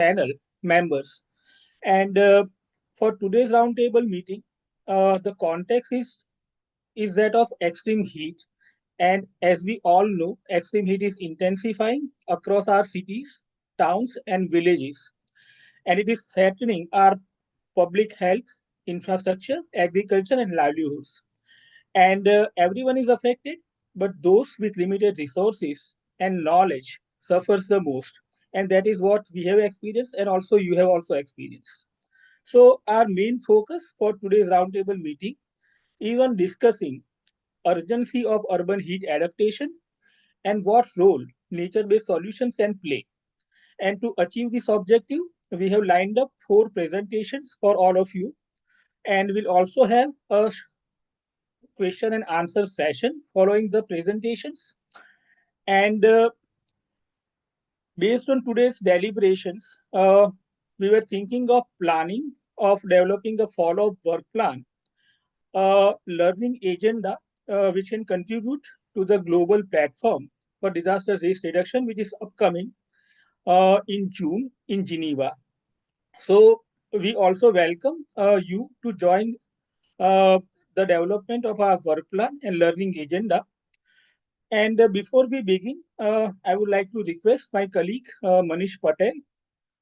panel members. And for today's roundtable meeting, the context is that of extreme heat. And as we all know, extreme heat is intensifying across our cities, towns, and villages. And it is threatening our public health, infrastructure, agriculture, and livelihoods. And everyone is affected, but those with limited resources and knowledge suffers the most. And that is what we have experienced, and also you have also experienced. So our main focus for today's roundtable meeting is on discussing urgency of urban heat adaptation and what role nature-based solutions can play. And to achieve this objective, we have lined up 4 presentations for all of you, and we'll also have a question and answer session following the presentations. And based on today's deliberations, we were thinking of planning of developing a follow-up work plan, learning agenda, which can contribute to the global platform for disaster risk reduction, which is upcoming in June in Geneva. So we also welcome you to join uh, the development of our work plan and learning agenda. And before we begin, I would like to request my colleague Manish Patel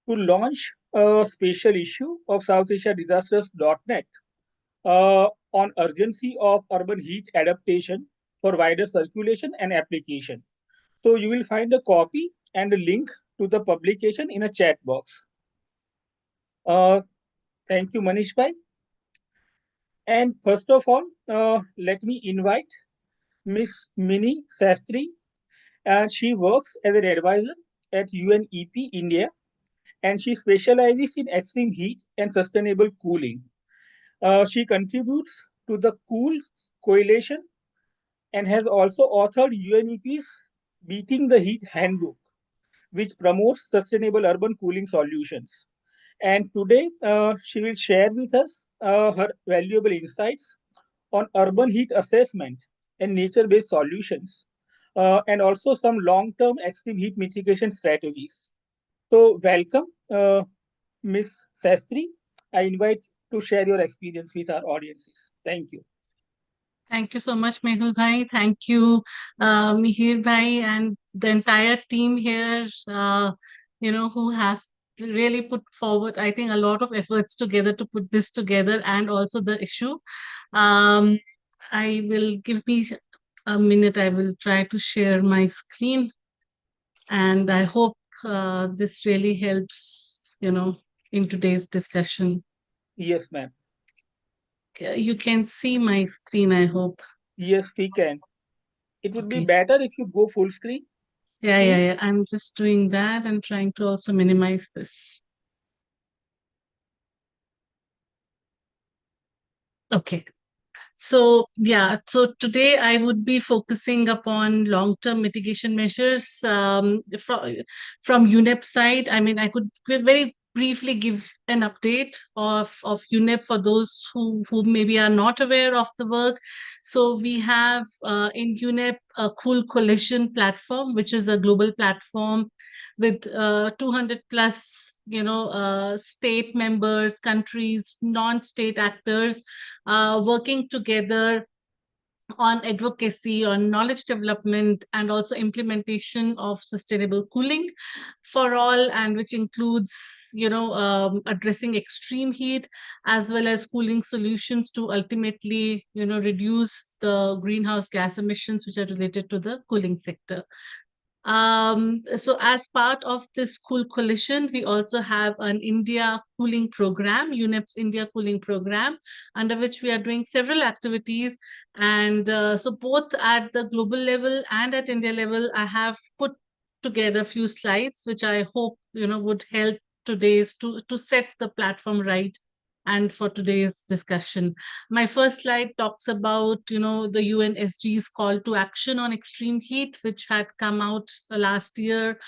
to launch a special issue of SouthAsiaDisasters.net on urgency of urban heat adaptation for wider circulation and application. So you will find a copy and a link to the publication in a chat box. Uh, Thank you, Manish Bhai. And first of all, let me invite Miss Mini Sastry. She works as an advisor at UNEP India, and she specializes in extreme heat and sustainable cooling. She contributes to the Cool Coalition and has also authored UNEP's Beating the Heat Handbook, which promotes sustainable urban cooling solutions. And today, she will share with us her valuable insights on urban heat assessment and nature based solutions, and also some long term extreme heat mitigation strategies. So, welcome, Ms. Sastry. I invite to share your experience with our audiences. Thank you. Thank you so much, Mehul Bhai. Thank you, Mihir Bhai, and the entire team here, who have really put forward, I think, a lot of efforts together to put this together and also the issue. Um, I will give me a minute. I will try to share my screen, and I hope this really helps, in today's discussion. Yes, ma'am. You can see my screen, I hope. Yes, we can. It would be Okay. better if you go full screen, Yeah. please. I'm just doing that and trying to also minimize this. Okay. So today I would be focusing upon long-term mitigation measures from UNEP side. I mean, I could very briefly give an update of UNEP for those who maybe are not aware of the work. So we have in UNEP a Cool Coalition platform, which is a global platform with 200 plus, state members, countries, non-state actors working together on advocacy, on knowledge development, and also implementation of sustainable cooling for all, and which includes, addressing extreme heat as well as cooling solutions to ultimately, reduce the greenhouse gas emissions which are related to the cooling sector. So as part of this Cool Coalition, we also have an India cooling program, UNEP's India cooling program, under which we are doing several activities. And so both at the global level and at India level, I have put together a few slides, which I hope, would help today's to set the platform right and for today's discussion. My first slide talks about, the UNSG's call to action on extreme heat, which had come out last year.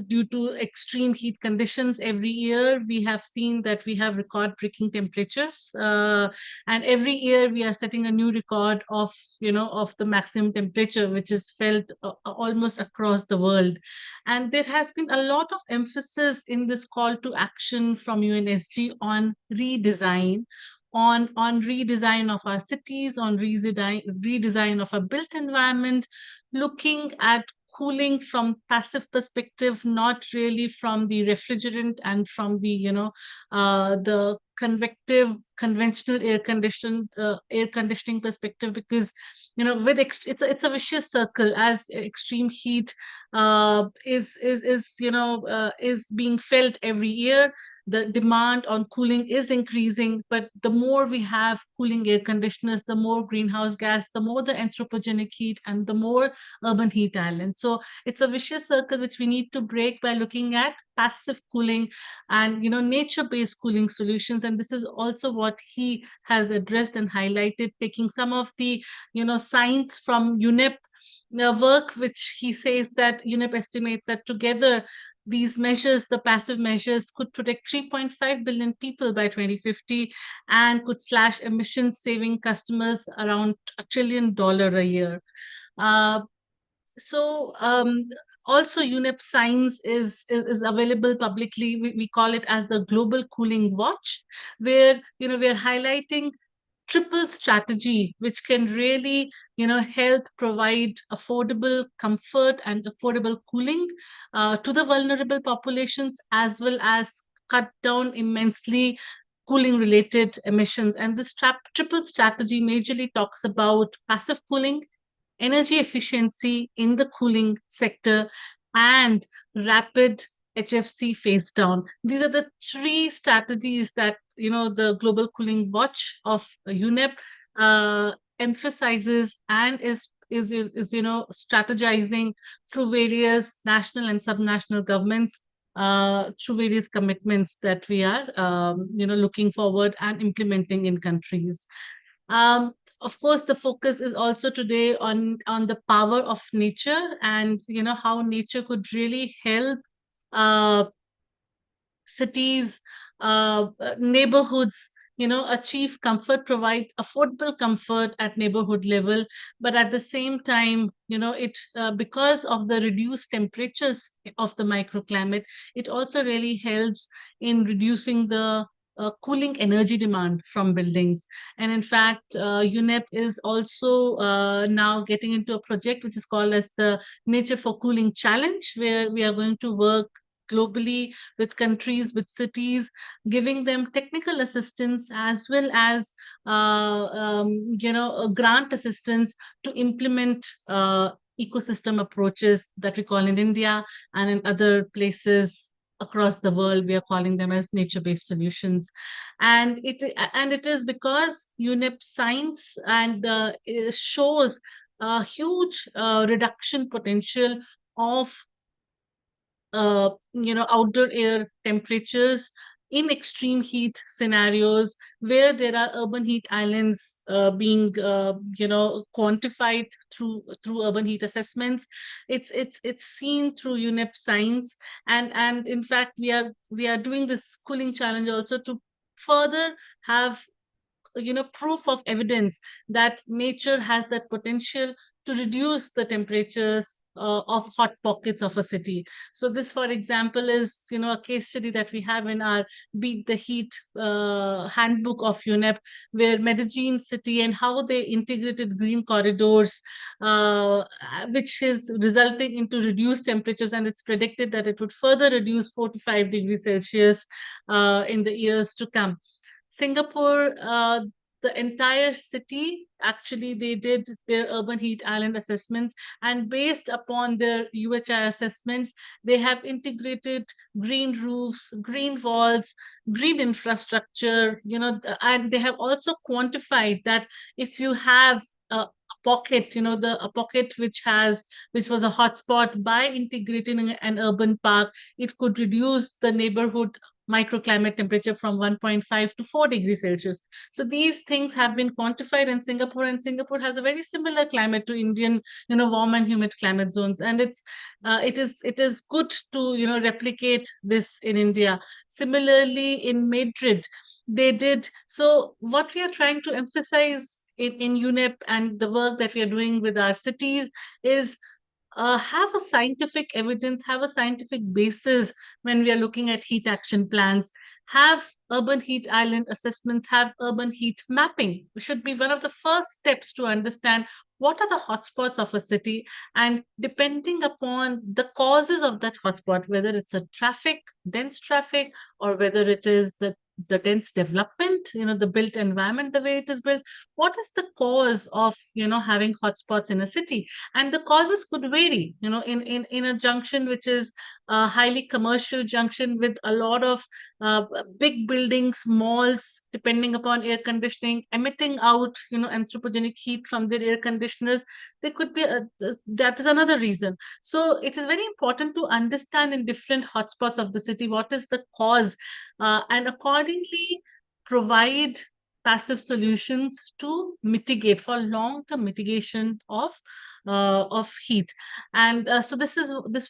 due to extreme heat conditions. Every year, we have seen that we have record-breaking temperatures, and every year we are setting a new record of of the maximum temperature, which is felt almost across the world. And there has been a lot of emphasis in this call to action from UNSG on redesign, on redesign of our cities, on redesign of our built environment, looking at cooling from passive perspective, not really from the refrigerant and from the the convective conventional air conditioning perspective, because it's a vicious circle. As extreme heat is being felt every year, the demand on cooling is increasing, but the more we have cooling air conditioners, the more greenhouse gas, the more the anthropogenic heat, and the more urban heat islands. So it's a vicious circle which we need to break by looking at passive cooling and nature based cooling solutions. And this is also what he has addressed and highlighted, taking some of the science from UNEP work, which he says that UNEP estimates that together these measures, the passive measures, could protect 3.5 billion people by 2050 and could slash emissions, saving customers around $1 trillion a year. Uh, so also UNEP science is available publicly. We call it as the Global Cooling Watch, where we are highlighting triple strategy which can really help provide affordable comfort and affordable cooling to the vulnerable populations, as well as cut down immensely cooling related emissions. And this triple strategy majorly talks about passive cooling, energy efficiency in the cooling sector, and rapid HFC phase down. These are the three strategies that the Global Cooling Watch of UNEP emphasizes and is strategizing through various national and subnational governments, through various commitments that we are looking forward and implementing in countries. um, of course, the focus is also today on the power of nature, and how nature could really help uh, cities, neighborhoods, achieve comfort, provide affordable comfort at neighborhood level. But at the same time, it because of the reduced temperatures of the microclimate, it also really helps in reducing the cooling energy demand from buildings. And in fact, UNEP is also now getting into a project which is called as the Nature for Cooling Challenge, where we are going to work globally with countries, with cities, giving them technical assistance as well as grant assistance to implement ecosystem approaches that we call in India and in other places across the world. We are calling them as nature-based solutions, and it is because UNEP science and it shows a huge reduction potential of outdoor air temperatures in extreme heat scenarios, where there are urban heat islands being quantified through urban heat assessments. It's seen through UNEP science. And in fact, we are doing this cooling challenge also to further have proof of evidence that nature has that potential to reduce the temperatures of hot pockets of a city. So this, for example, is a case study that we have in our Beat the Heat handbook of UNEP, where Medellin city and how they integrated green corridors, which is resulting into reduced temperatures, and it's predicted that it would further reduce 4 to 5 degrees Celsius in the years to come. Singapore, the entire city, actually, they did their urban heat island assessments, and based upon their UHI assessments, they have integrated green roofs, green walls, green infrastructure, and they have also quantified that if you have a pocket, a pocket which was a hotspot, by integrating an urban park, it could reduce the neighborhood microclimate temperature from 1.5 to 4 degrees Celsius. So these things have been quantified in Singapore, and Singapore has a very similar climate to Indian, warm and humid climate zones. And it is good to replicate this in India. Similarly, in Madrid, they did. So what we are trying to emphasize in UNEP and the work that we are doing with our cities is have a scientific evidence, have a scientific basis when we are looking at heat action plans, have urban heat island assessments, have urban heat mapping. It should be one of the first steps to understand what are the hotspots of a city, and depending upon the causes of that hotspot, whether it's a dense traffic, or whether it is the dense development, the built environment, the way it is built, what is the cause of having hotspots in a city? And the causes could vary, in a junction which is a highly commercial junction with a lot of uh, big buildings, malls, depending upon air conditioning, emitting out anthropogenic heat from their air conditioners. There could be that is another reason. So it is very important to understand in different hotspots of the city what is the cause, and accordingly provide passive solutions to mitigate, for long-term mitigation of heat. And so this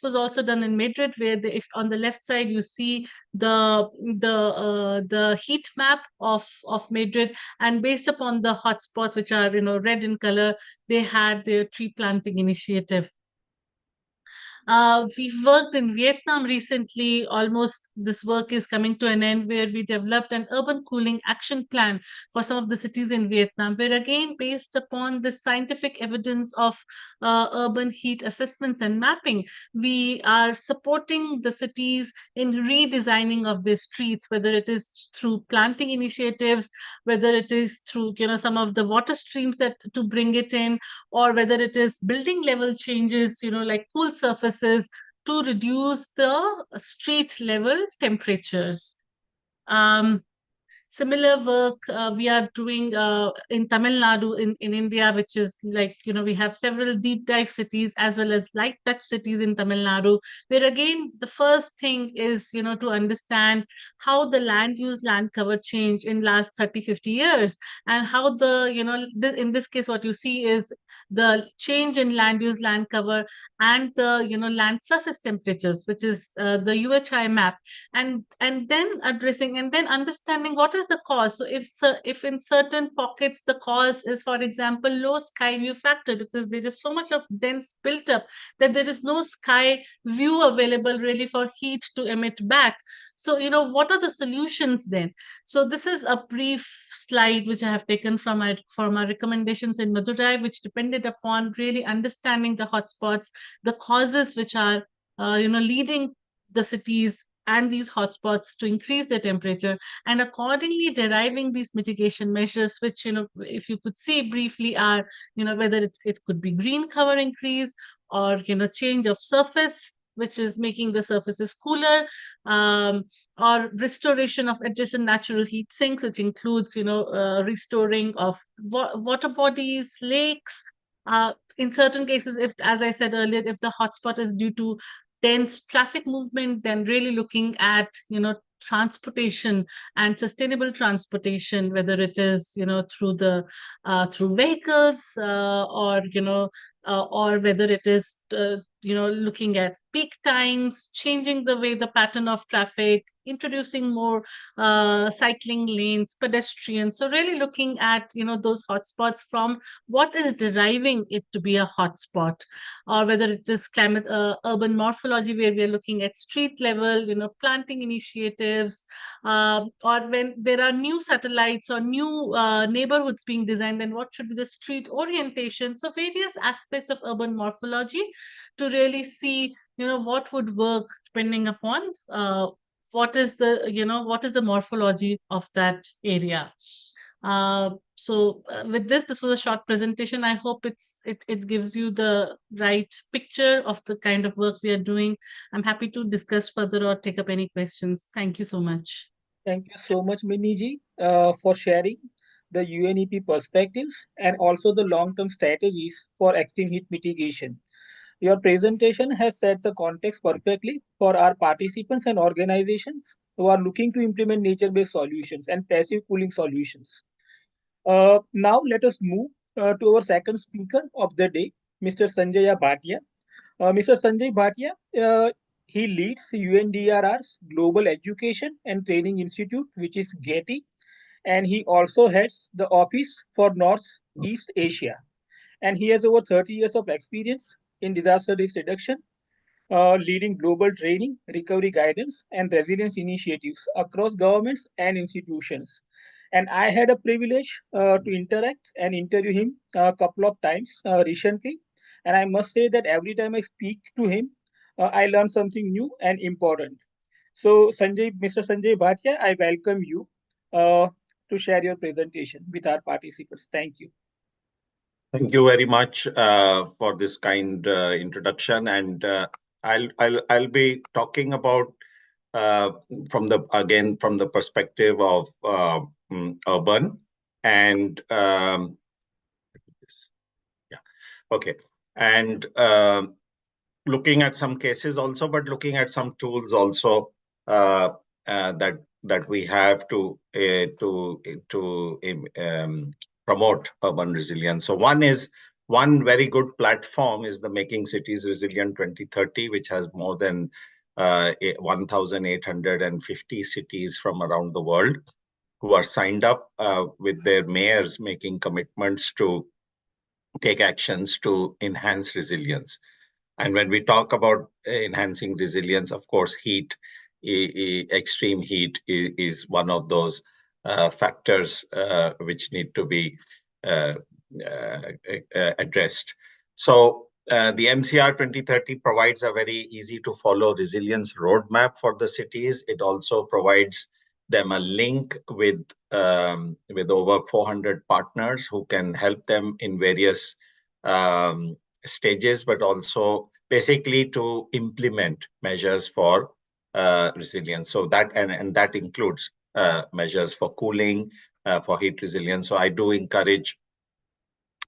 was also done in Madrid, where if on the left side you see the heat map of Madrid, and based upon the hotspots, which are red in color, they had their tree planting initiative. We've worked in Vietnam recently. Almost this work is coming to an end, where we developed an urban cooling action plan for some of the cities in Vietnam, where again, based upon the scientific evidence of urban heat assessments and mapping, we are supporting the cities in redesigning of their streets, whether it is through planting initiatives, whether it is through some of the water streams that to bring it in, or whether it is building level changes, like cool surfaces to reduce the street level temperatures. Um, Similar work we are doing in Tamil Nadu in India, which is like, we have several deep dive cities as well as light touch cities in Tamil Nadu, where again, the first thing is, to understand how the land use land cover change in last 30, 50 years, and how in this case, what you see is the change in land use land cover and the, land surface temperatures, which is the UHI map, and then addressing and then understanding what is the cause. So if in certain pockets the cause is, for example, low sky view factor, because there is so much of dense built up that there is no sky view available really for heat to emit back. So what are the solutions then? So this is a brief slide which I have taken from our recommendations in Madurai, which depended upon really understanding the hotspots, the causes which are leading the cities and these hotspots to increase the temperature, and accordingly deriving these mitigation measures, which, if you could see briefly, are, whether it could be green cover increase, or change of surface, which is making the surfaces cooler, um, or restoration of adjacent natural heat sinks, which includes restoring of water bodies, lakes. In certain cases, if, as I said earlier, if the hotspot is due to dense traffic movement, then really looking at transportation and sustainable transportation, whether it is through the through vehicles, or whether it is looking at peak times, changing the way the pattern of traffic, introducing more cycling lanes, pedestrians. So really looking at those hotspots from what is deriving it to be a hotspot, or whether it is climate urban morphology, where we are looking at street level planting initiatives, or when there are new satellites or new neighborhoods being designed, then what should be the street orientation. So various aspects of urban morphology to really see what would work depending upon what is the morphology of that area. With this was a short presentation. I hope it gives you the right picture of the kind of work we are doing. I'm happy to discuss further or take up any questions. Thank you so much. Thank you so much, Miniji, for sharing the UNEP perspectives and also the long-term strategies for extreme heat mitigation. Your presentation has set the context perfectly for our participants and organizations who are looking to implement nature-based solutions and passive cooling solutions. Now let us move to our second speaker of the day, Mr. Sanjay Bhatia. Mr. Sanjay Bhatia, he leads UNDRR's Global Education and Training Institute, which is GETI, and he also heads the Office for Northeast Asia. And he has over 30 years of experience in disaster risk reduction, leading global training, recovery guidance, and resilience initiatives across governments and institutions. And I had a privilege to interact and interview him a couple of times recently. And I must say that every time I speak to him, I learn something new and important. So, Mr. Sanjay Bhatia, I welcome you to share your presentation with our participants. Thank you. Thank you very much for this kind introduction, and I'll be talking about from the perspective of urban and yeah, okay, and looking at some cases also, but looking at some tools also that we have to promote urban resilience. So one very good platform is the Making Cities Resilient 2030, which has more than 1,850 cities from around the world who are signed up with their mayors making commitments to take actions to enhance resilience. And when we talk about enhancing resilience, of course, extreme heat is one of those factors which need to be uh, addressed. So the MCR 2030 provides a very easy to follow resilience roadmap for the cities. It also provides them a link with over 400 partners who can help them in various stages, but also basically to implement measures for resilience. So and that includes measures for cooling, for heat resilience. So I do encourage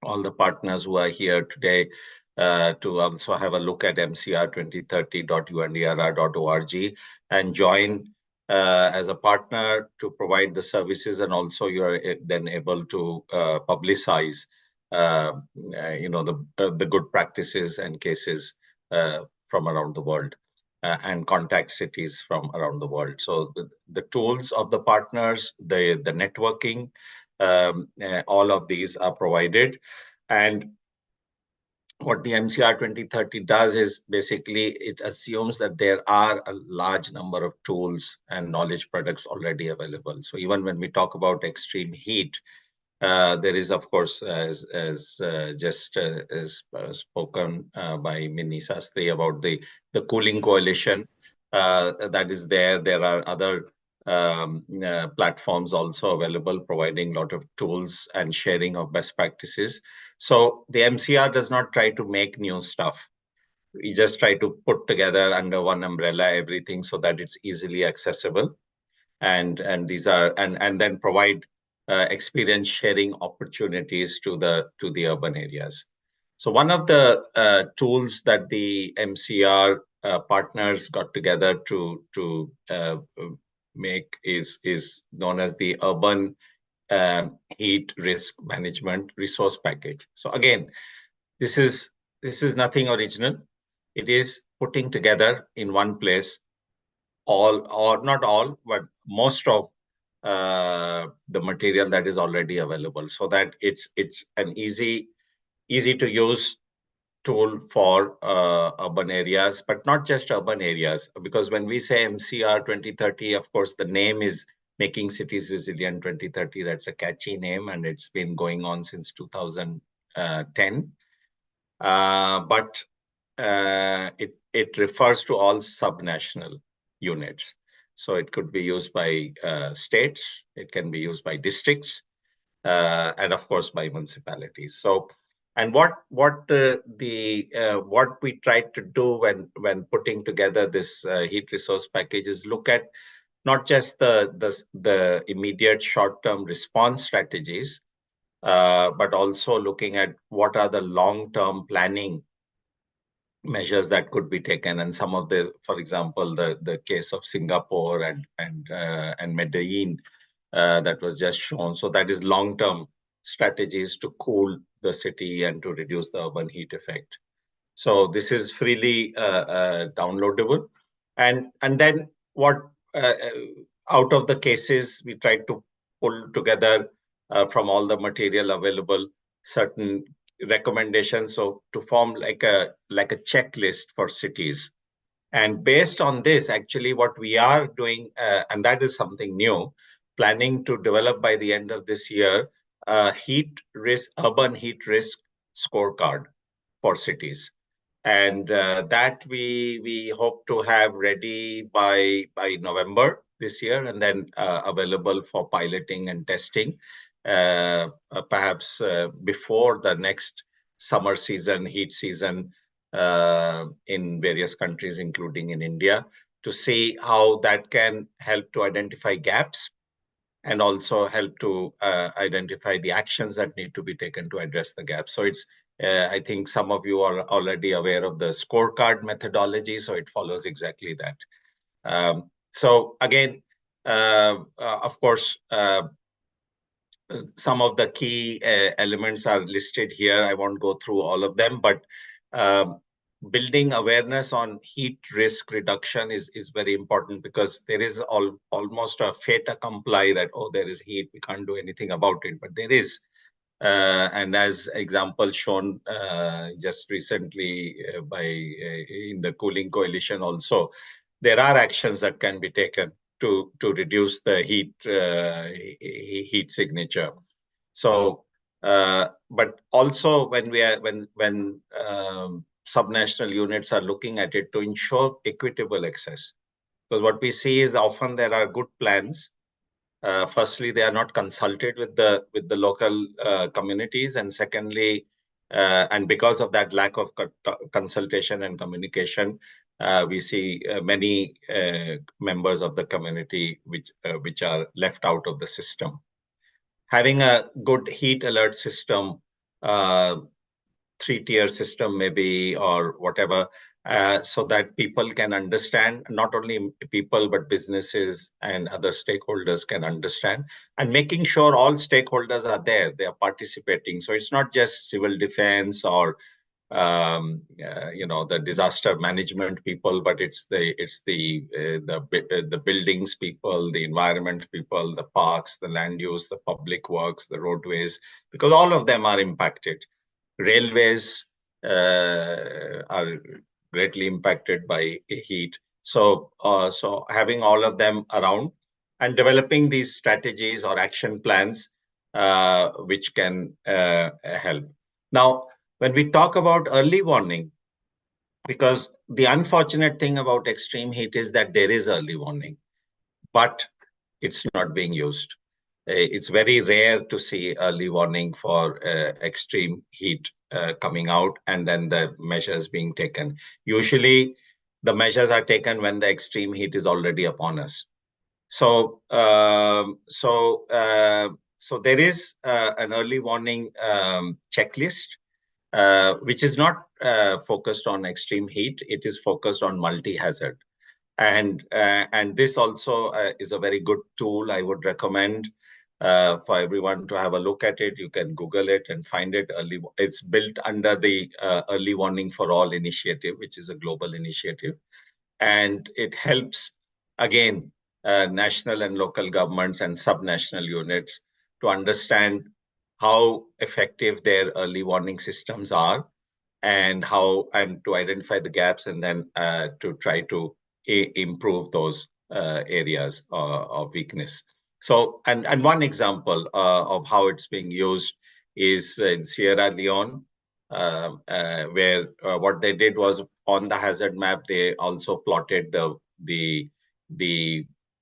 all the partners who are here today to also have a look at mcr2030.undrr.org and join as a partner to provide the services, and also you're then able to publicize the good practices and cases from around the world and contact cities from around the world. So the tools of the partners, the networking, all of these are provided. And what the MCR 2030 does is basically it assumes that there are a large number of tools and knowledge products already available. So even when we talk about extreme heat, there is, of course, as just spoken by Minnie Sastry about the cooling coalition that is there. There are other platforms also available, providing a lot of tools and sharing of best practices. So the MCR does not try to make new stuff. We just try to put together under one umbrella everything so that it's easily accessible, and these are and then provide experience sharing opportunities to the urban areas. So one of the tools that the MCR partners got together to make is known as the Urban Heat Risk Management Resource Package. So again, this is nothing original. It is putting together in one place all, or not all, but most of the material that is already available, so that it's an easy to use tool for urban areas, but not just urban areas. Because when we say MCR 2030, of course, the name is Making Cities Resilient 2030. That's a catchy name, and it's been going on since 2010. But it refers to all subnational units. So it could be used by states, it can be used by districts, and of course by municipalities. So, and what we tried to do when putting together this heat resource package is look at not just the immediate short-term response strategies, but also looking at what are the long-term planning measures that could be taken, and some of the, for example, the case of Singapore and Medellin that was just shown. So that is long-term strategies to cool the city and to reduce the urban heat effect. So this is freely downloadable, and then what out of the cases we tried to pull together from all the material available certain recommendations, so to form like a checklist for cities. And based on this, actually, what we are doing, and that is something new, planning to develop by the end of this year, urban heat risk scorecard for cities, and that we hope to have ready by November this year, and then available for piloting and testing, perhaps before the next summer season, heat season, in various countries, including in India, to see how that can help to identify gaps and also help to identify the actions that need to be taken to address the gaps. So I think some of you are already aware of the scorecard methodology, so it follows exactly that. So again, of course, some of the key elements are listed here. I won't go through all of them, but um, building awareness on heat risk reduction is very important, because there is almost a fait accompli that, oh, there is heat, we can't do anything about it, but there is. And as example shown just recently in the Cooling Coalition also, there are actions that can be taken to reduce the heat signature. So, but also when subnational units are looking at it, to ensure equitable access, because what we see is often there are good plans. Firstly, they are not consulted with the local communities, and secondly, and because of that lack of consultation and communication, we see many members of the community which are left out of the system. Having a good heat alert system, uh, three-tier system maybe, or whatever, so that people can understand, not only people, but businesses and other stakeholders can understand, and making sure all stakeholders are there, they are participating. So it's not just civil defense or the disaster management people, but the buildings people, the environment people, the parks, the land use, the public works, the roadways, because all of them are impacted. Railways are greatly impacted by heat. So having all of them around and developing these strategies or action plans which can help. Now, when we talk about early warning, because the unfortunate thing about extreme heat is that there is early warning, but it's not being used. It's very rare to see early warning for extreme heat coming out and then the measures being taken. Usually, the measures are taken when the extreme heat is already upon us. So there is an early warning checklist, which is not focused on extreme heat. It is focused on multi-hazard. And this also is a very good tool. I would recommend for everyone to have a look at it. You can Google it and find it. It's built under the Early Warning for All initiative, which is a global initiative. And it helps, again, national and local governments and subnational units to understand how effective their early warning systems are, and to identify the gaps, and then to try to improve those areas of weakness. So, and one example of how it's being used is in Sierra Leone, where what they did was, on the hazard map, they also plotted the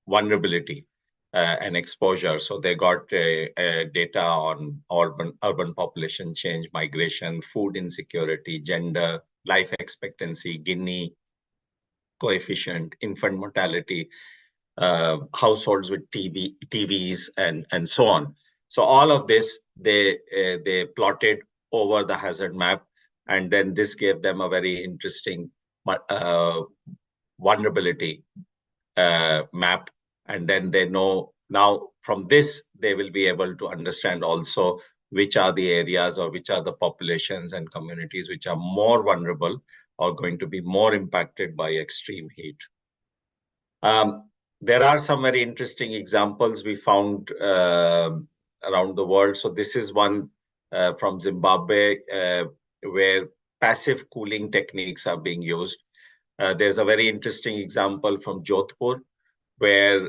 vulnerability and exposure. So they got data on urban population change, migration, food insecurity, gender, life expectancy, Gini coefficient, infant mortality, households with TVs, and so on. So all of this they plotted over the hazard map, And then this gave them a very interesting vulnerability map. And then they know now from this, they will be able to understand also which are the areas or which are the populations and communities which are more vulnerable or going to be more impacted by extreme heat. There are some very interesting examples we found around the world. So this is one from Zimbabwe where passive cooling techniques are being used. There's a very interesting example from Jodhpur where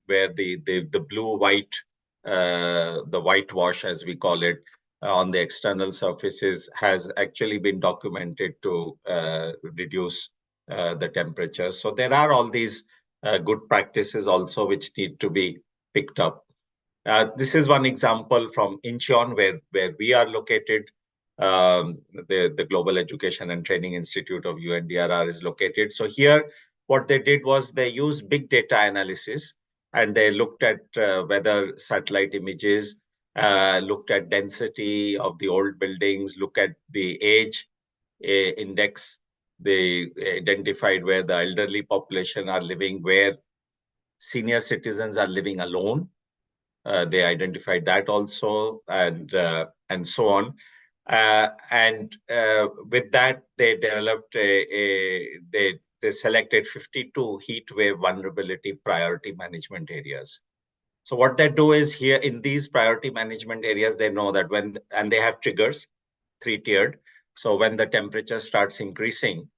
the blue white the whitewash, as we call it, on the external surfaces has actually been documented to reduce the temperature. So there are all these good practices also which need to be picked up. This is one example from Incheon, where we are located. The Global Education and Training Institute of UNDRR is located. So here, what they did was they used big data analysis, and they looked at weather satellite images, looked at density of the old buildings, look at the age index. They identified where the elderly population are living, where senior citizens are living alone. They identified that also, and so on. With that, they developed they selected 52 heat wave vulnerability priority management areas. So what they do is here in these priority management areas, they know that and they have triggers, 3-tiered. So when the temperature starts increasing,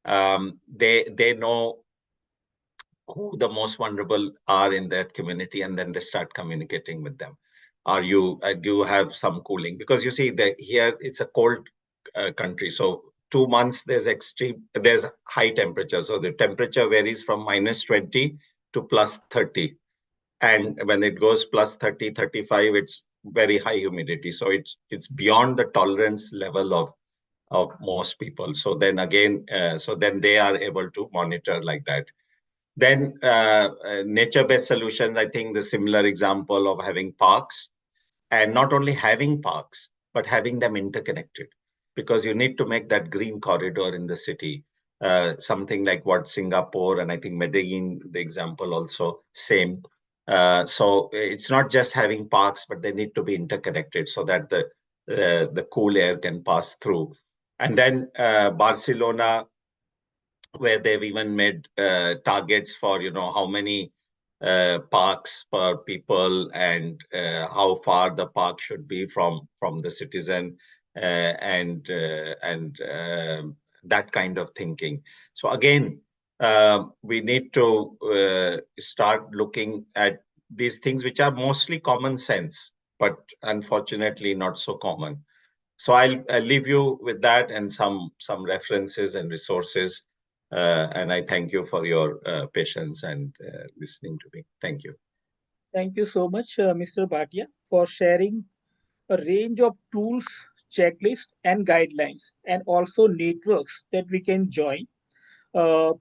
they know who the most vulnerable are in that community, and then they start communicating with them. Do you have some cooling? Because you see that here it's a cold country, so 2 months there's high temperature, so the temperature varies from -20 to +30, and when it goes +30, 35, it's very high humidity, so it's beyond the tolerance level of most people. So then again, so then they are able to monitor like that. Then nature-based solutions, I think the similar example of having parks, and not only having parks, but having them interconnected, because you need to make that green corridor in the city. Something like what Singapore and I think Medellin, the example also same. So it's not just having parks, but they need to be interconnected so that the cool air can pass through. And then Barcelona, where they've even made targets for how many parks per people, and how far the park should be from the citizen, and that kind of thinking. So again, we need to start looking at these things which are mostly common sense, but unfortunately not so common. So I'll leave you with that and some references and resources. And I thank you for your patience and listening to me. Thank you. Thank you so much, Mr. Bhatia, for sharing a range of tools, checklists, and guidelines, and also networks that we can join. Uh,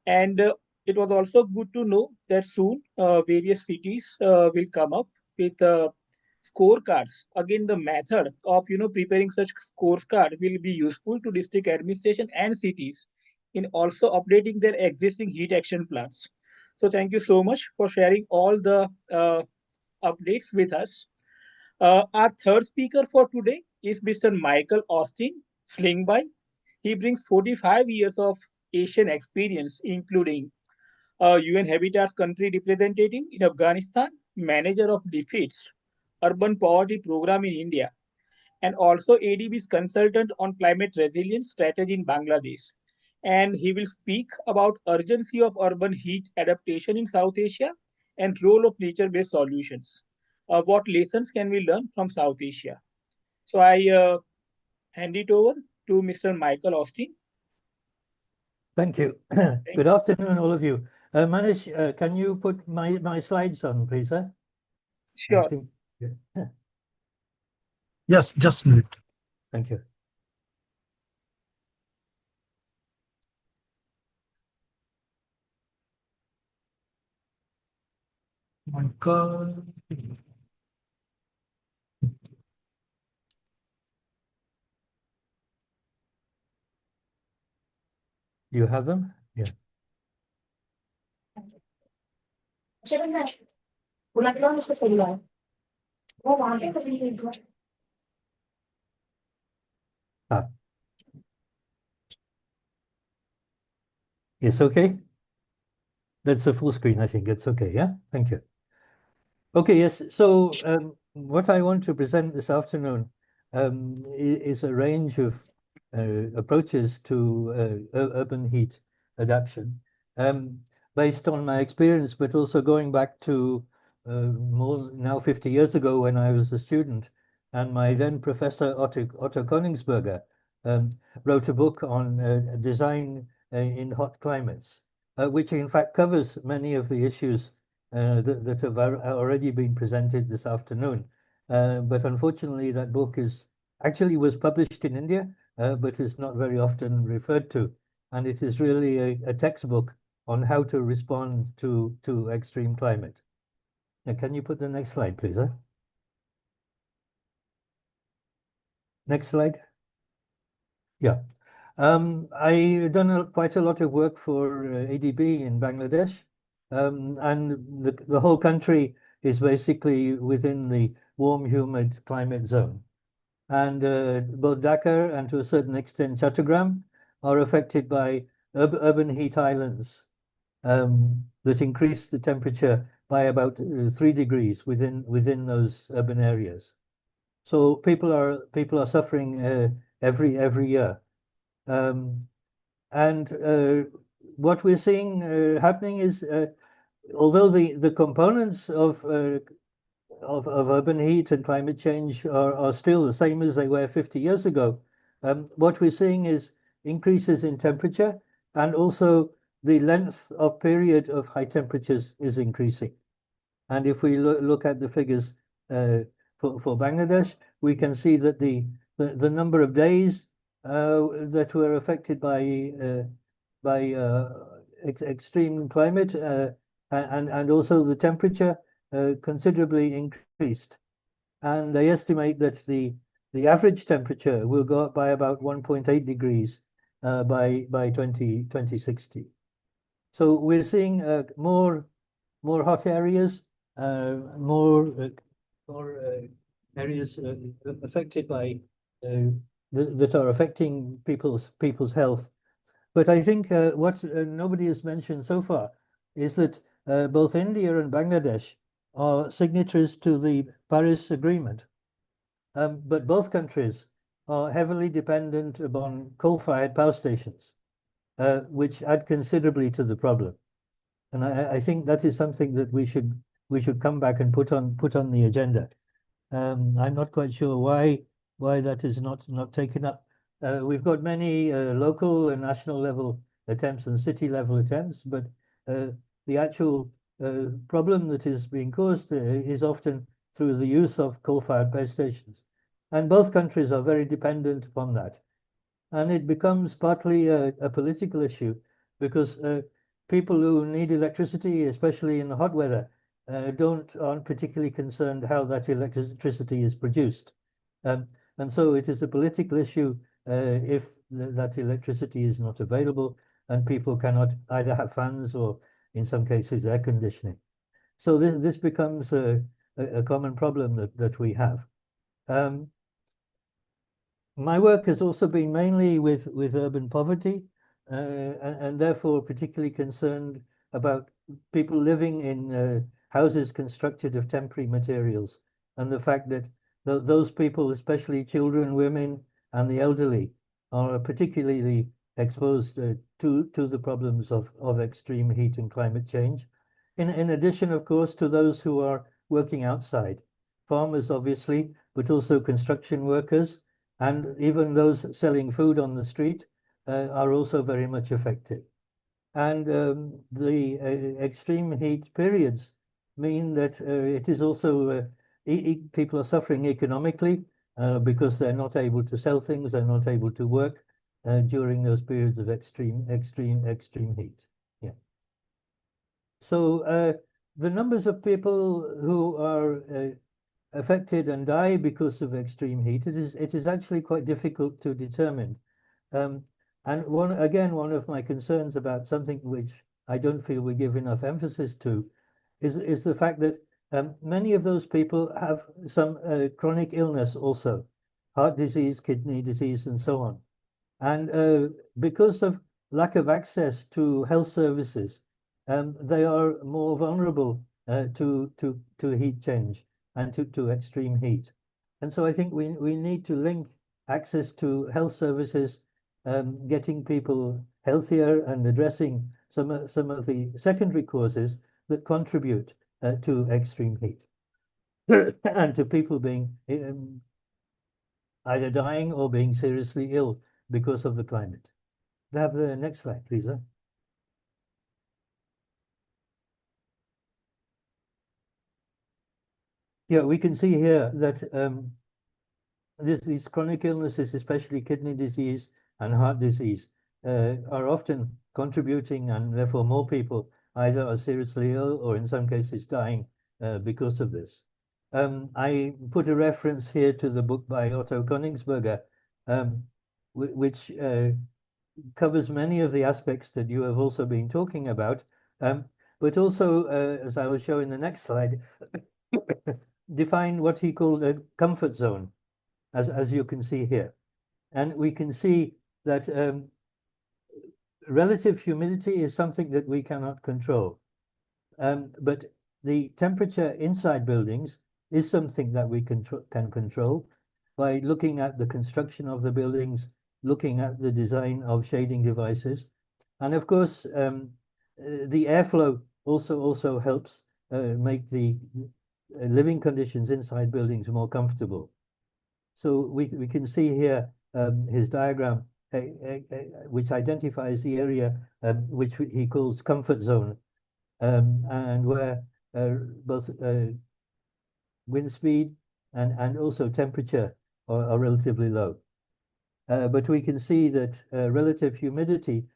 and it was also good to know that soon various cities will come up with scorecards. Again, the method of preparing such scorecard will be useful to district administration and cities in also updating their existing heat action plans. So thank you so much for sharing all the updates with us. Our third speaker for today is Mr. Michael Austin Slingby. He brings 45 years of Asian experience, including UN Habitat's country representative in Afghanistan, manager of DFID's urban poverty program in India, and also ADB's consultant on climate resilience strategy in Bangladesh. And he will speak about urgency of urban heat adaptation in South Asia and role of nature-based solutions. What lessons can we learn from South Asia? So I hand it over to Mr. Michael Austin. Thank you. Good afternoon, all of you. Manish, can you put my slides on, please, sir? Sure. Yes, just a minute. Thank you. My God. You have them? Yeah. Ah. It's okay? That's a full screen, I think. It's okay, yeah? Thank you. Okay, yes. So what I want to present this afternoon is a range of approaches to urban heat adaptation based on my experience, but also going back to more now 50 years ago when I was a student. And my then professor, Otto Königsberger, wrote a book on design in hot climates, which in fact covers many of the issues that have already been presented this afternoon. But unfortunately, that book was published in India, but is not very often referred to. And it is really a textbook on how to respond to extreme climate. Now, can you put the next slide, please? Next slide. Yeah. I've done quite a lot of work for ADB in Bangladesh, and the whole country is basically within the warm, humid climate zone. And both Dhaka and to a certain extent Chattogram are affected by urban heat islands that increase the temperature by about 3 degrees within those urban areas. So people are suffering every year. And what we're seeing happening is, although the components of urban heat and climate change are still the same as they were 50 years ago, what we're seeing is increases in temperature, and also the length of period of high temperatures is increasing. And if we look at the figures for Bangladesh, we can see that the number of days that were affected by extreme climate and also the temperature considerably increased. And they estimate that the average temperature will go up by about 1.8 degrees by 2060. So we're seeing more hot areas, more areas affected by that are affecting people's health. But I think what nobody has mentioned so far is that both India and Bangladesh are signatories to the Paris Agreement, but both countries are heavily dependent upon coal-fired power stations, which add considerably to the problem. And I think that is something that we should come back and put on the agenda. I'm not quite sure why that is not taken up. We've got many local and national level attempts and city level attempts, but the actual problem that is being caused is often through the use of coal-fired power stations. And both countries are very dependent upon that. And it becomes partly a political issue because people who need electricity, especially in the hot weather, aren't particularly concerned how that electricity is produced. And so it is a political issue if that electricity is not available and people cannot either have fans or, in some cases, air conditioning. So this becomes a common problem that we have. My work has also been mainly with urban poverty, and therefore particularly concerned about people living in houses constructed of temporary materials, and the fact that those people, especially children, women, and the elderly, are particularly exposed to the problems of extreme heat and climate change. In addition, of course, to those who are working outside, farmers obviously, but also construction workers, and even those selling food on the street are also very much affected. And the extreme heat periods mean that it is also people are suffering economically because they're not able to sell things, they're not able to work during those periods of extreme heat. Yeah. So the numbers of people who are affected and die because of extreme heat, it is actually quite difficult to determine. And one of my concerns about something which I don't feel we give enough emphasis to is the fact that many of those people have some chronic illness also, heart disease, kidney disease, and so on. And because of lack of access to health services, they are more vulnerable to heat change and to extreme heat. And so I think we need to link access to health services, getting people healthier and addressing some of the secondary causes that contribute to extreme heat and to people being either dying or being seriously ill because of the climate. Have the next slide, please. Yeah, we can see here that these chronic illnesses, especially kidney disease and heart disease, are often contributing, and therefore more people either are seriously ill or in some cases dying because of this. I put a reference here to the book by Otto Königsberger, which covers many of the aspects that you have also been talking about, but also, as I will show in the next slide, define what he called a comfort zone, as you can see here. And we can see that relative humidity is something that we cannot control. But the temperature inside buildings is something that we can control by looking at the construction of the buildings, looking at the design of shading devices. And of course, the airflow also helps make the living conditions inside buildings more comfortable. So we can see here his diagram, which identifies the area which he calls comfort zone, and where both wind speed and also temperature are relatively low. But we can see that relative humidity,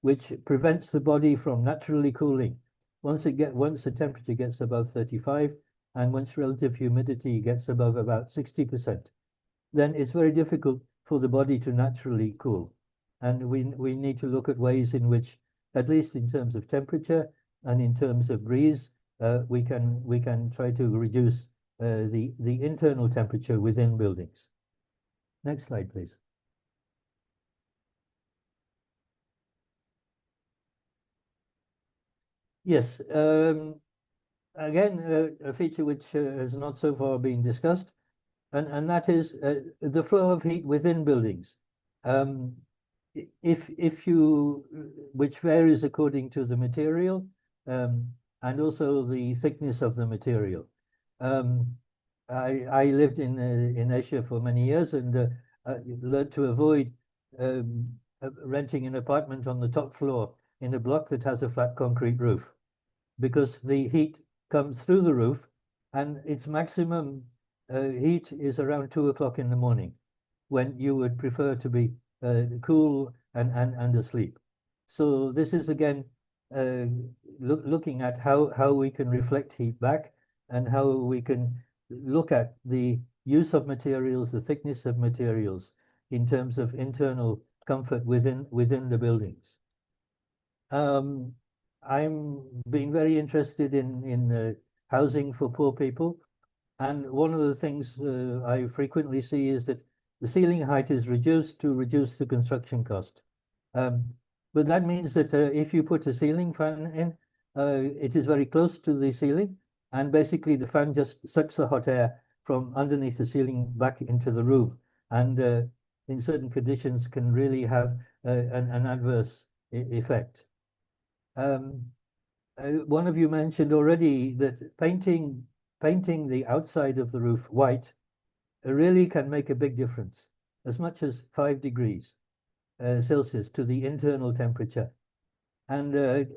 which prevents the body from naturally cooling, once the temperature gets above 35, and once relative humidity gets above about 60%, then it's very difficult for the body to naturally cool. And we need to look at ways in which, at least in terms of temperature and in terms of breeze, we can try to reduce the internal temperature within buildings. Next slide, please. Yes, again, a feature which has not so far been discussed, and that is the flow of heat within buildings. If you, which varies according to the material and also the thickness of the material. I lived in Asia for many years and learned to avoid renting an apartment on the top floor in a block that has a flat concrete roof, because the heat comes through the roof and its maximum heat is around 2 o'clock in the morning, when you would prefer to be cool and asleep. So this is again looking at how we can reflect heat back and how we can look at the use of materials, the thickness of materials in terms of internal comfort within the buildings. I'm being very interested in housing for poor people, and one of the things I frequently see is that the ceiling height is reduced to reduce the construction cost. But that means that if you put a ceiling fan in, it is very close to the ceiling, and basically the fan just sucks the hot air from underneath the ceiling back into the room, and in certain conditions can really have an adverse effect. One of you mentioned already that painting the outside of the roof white really can make a big difference, as much as 5 degrees Celsius to the internal temperature. And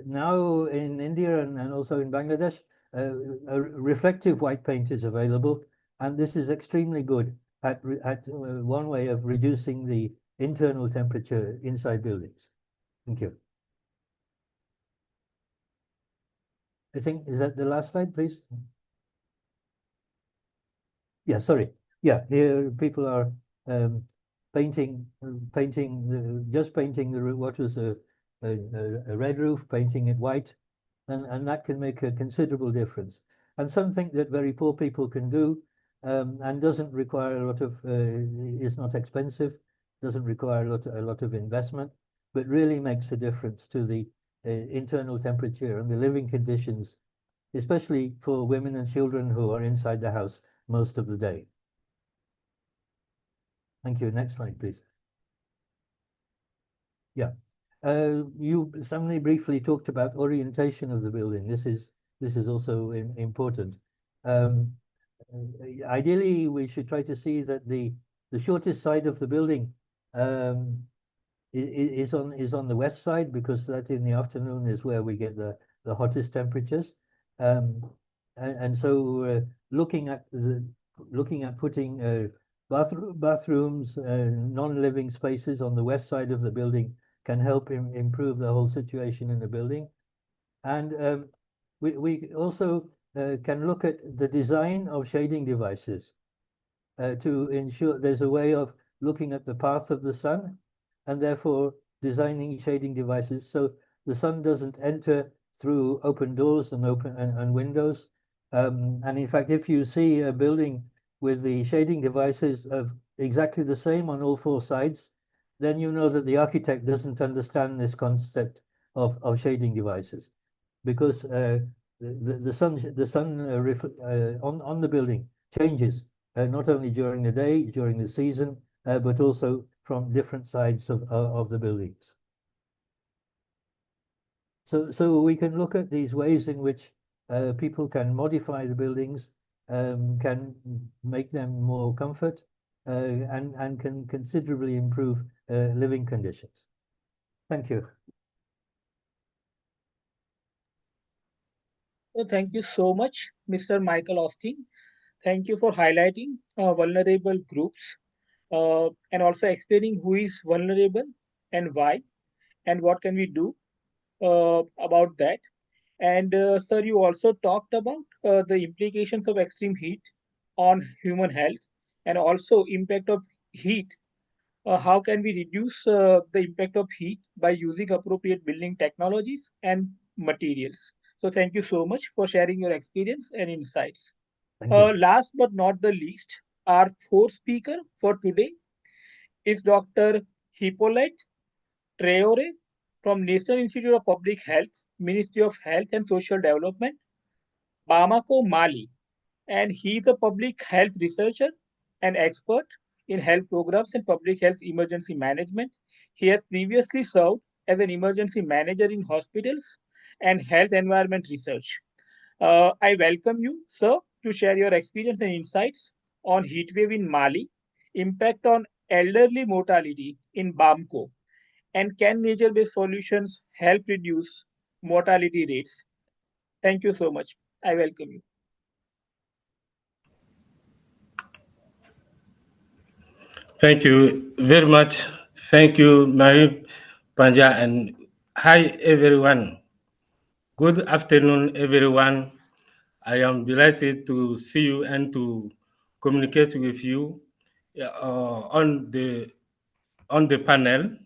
now in India and also in Bangladesh, a reflective white paint is available, and this is extremely good at one way of reducing the internal temperature inside buildings. Thank you. I think, is that the last slide, please? Yeah, sorry. Yeah, here people are painting just painting the roof, what was a red roof, painting it white, and that can make a considerable difference. And something that very poor people can do, and doesn't require a lot of, is not expensive, doesn't require a lot of investment, but really makes a difference to the internal temperature and the living conditions, especially for women and children who are inside the house most of the day. Thank you. Next slide, please. Yeah. You suddenly briefly talked about orientation of the building. This is also important. Ideally, we should try to see that the shortest side of the building is on the west side, because that in the afternoon is where we get the hottest temperatures. And so looking at putting bathrooms, non-living spaces on the west side of the building can help improve the whole situation in the building. And we also can look at the design of shading devices to ensure there's a way of looking at the path of the sun, and therefore designing shading devices so the sun doesn't enter through open doors and windows. And in fact, if you see a building with the shading devices of exactly the same on all four sides, then you know that the architect doesn't understand this concept of shading devices, because the sun on the building changes not only during the day, during the season, but also from different sides of the buildings. So we can look at these ways in which people can modify the buildings, can make them more comfort, and can considerably improve living conditions. Thank you. So thank you so much, Mr. Michael Austin. Thank you for highlighting vulnerable groups and also explaining who is vulnerable and why, and what can we do about that. And sir, you also talked about the implications of extreme heat on human health, and also impact of heat. How can we reduce the impact of heat by using appropriate building technologies and materials? So thank you so much for sharing your experience and insights. Thank you. Last but not the least, our fourth speaker for today is Dr. Hippolyte Traore from National Institute of Public Health, Ministry of Health and Social Development, Bamako, Mali. And he is a public health researcher and expert in health programs and public health emergency management. He has previously served as an emergency manager in hospitals and health environment research. I welcome you, sir, to share your experience and insights on heatwave in Mali, impact on elderly mortality in Bamako, and can nature-based solutions help reduce mortality rates? Thank you so much. I welcome you. Thank you very much. Thank you, Mary Panja, and hi, everyone. Good afternoon, everyone. I am delighted to see you and to communicate with you on the panel.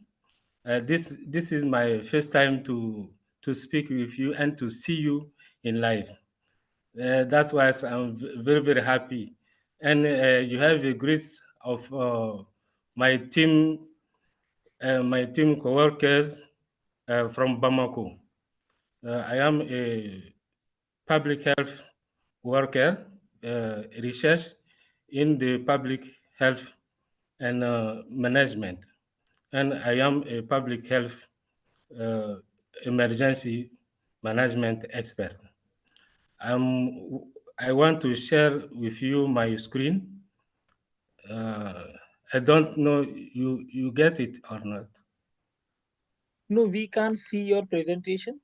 This is my first time to speak with you and to see you in live. That's why I'm very happy. And you have a great of my team co-workers from Bamako. I am a public health worker, research in the public health and management, and I am a public health emergency management expert. I want to share with you my screen. I don't know you get it or not. No, we can't see your presentation.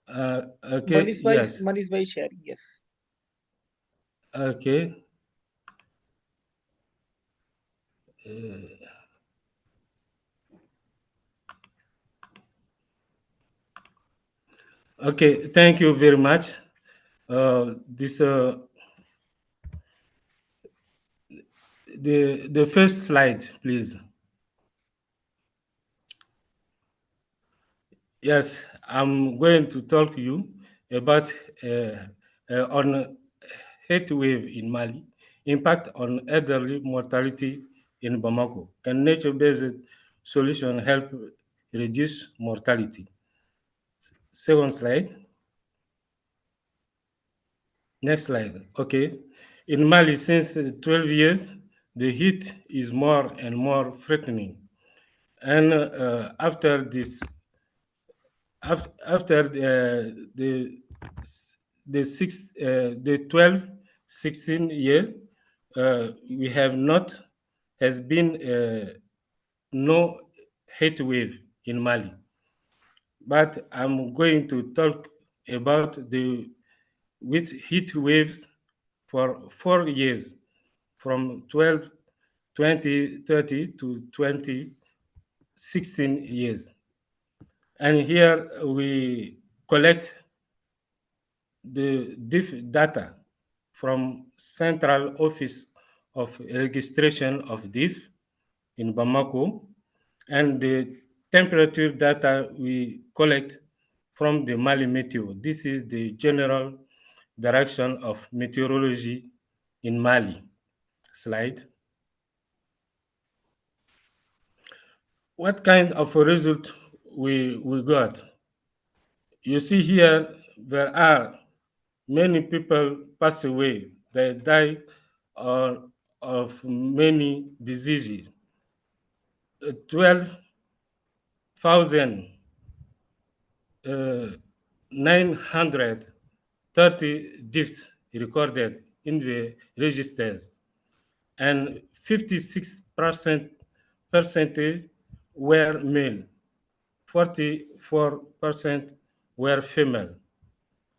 Okay, yes. Manish bhai sharing, yes. Okay. Okay, thank you very much. the first slide, please. Yes, I'm going to talk to you about on heat wave in Mali, impact on elderly mortality in Bamako. Can nature-based solution help reduce mortality? Second slide. Next slide. Okay. In Mali, since 12 years, the heat is more and more threatening. And after this, after the 12, 16 year, we have not has been no heat wave in Mali. But I'm going to talk about the with heat waves for 4 years, from 2030 to 2016 years. And here we collect the data from Central Office of Registration of DIF in Bamako, and the temperature data we collect from the Mali Meteo. This is the general direction of meteorology in Mali. Slide. What kind of a result we got? You see here, there are many people pass away. They die of many diseases. 12,930 deaths recorded in the registers, and 56% were male, 44% were female.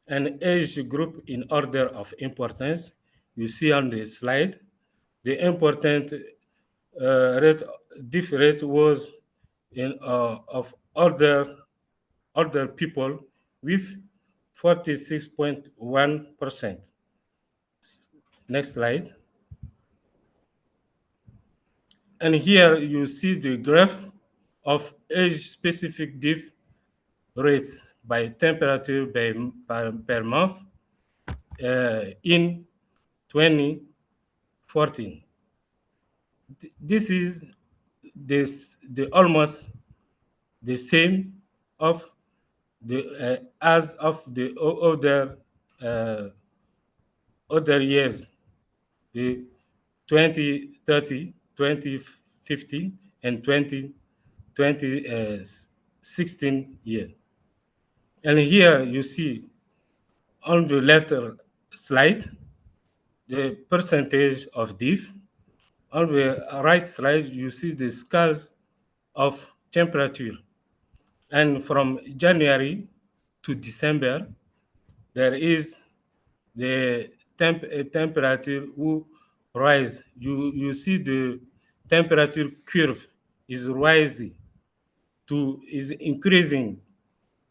An age group in order of importance, you see on the slide, the important diff rate was in of older people with 46.1%. Next slide. And here you see the graph of age-specific diff rates by temperature per month in 2014. This is the almost the same of the as of the other years, the 2030, 2015, and 2016 year. And here you see on the left slide the percentage of diff. On the right slide, you see the scales of temperature. And from January to December, there is the temperature will rise. You see the temperature curve is rising is increasing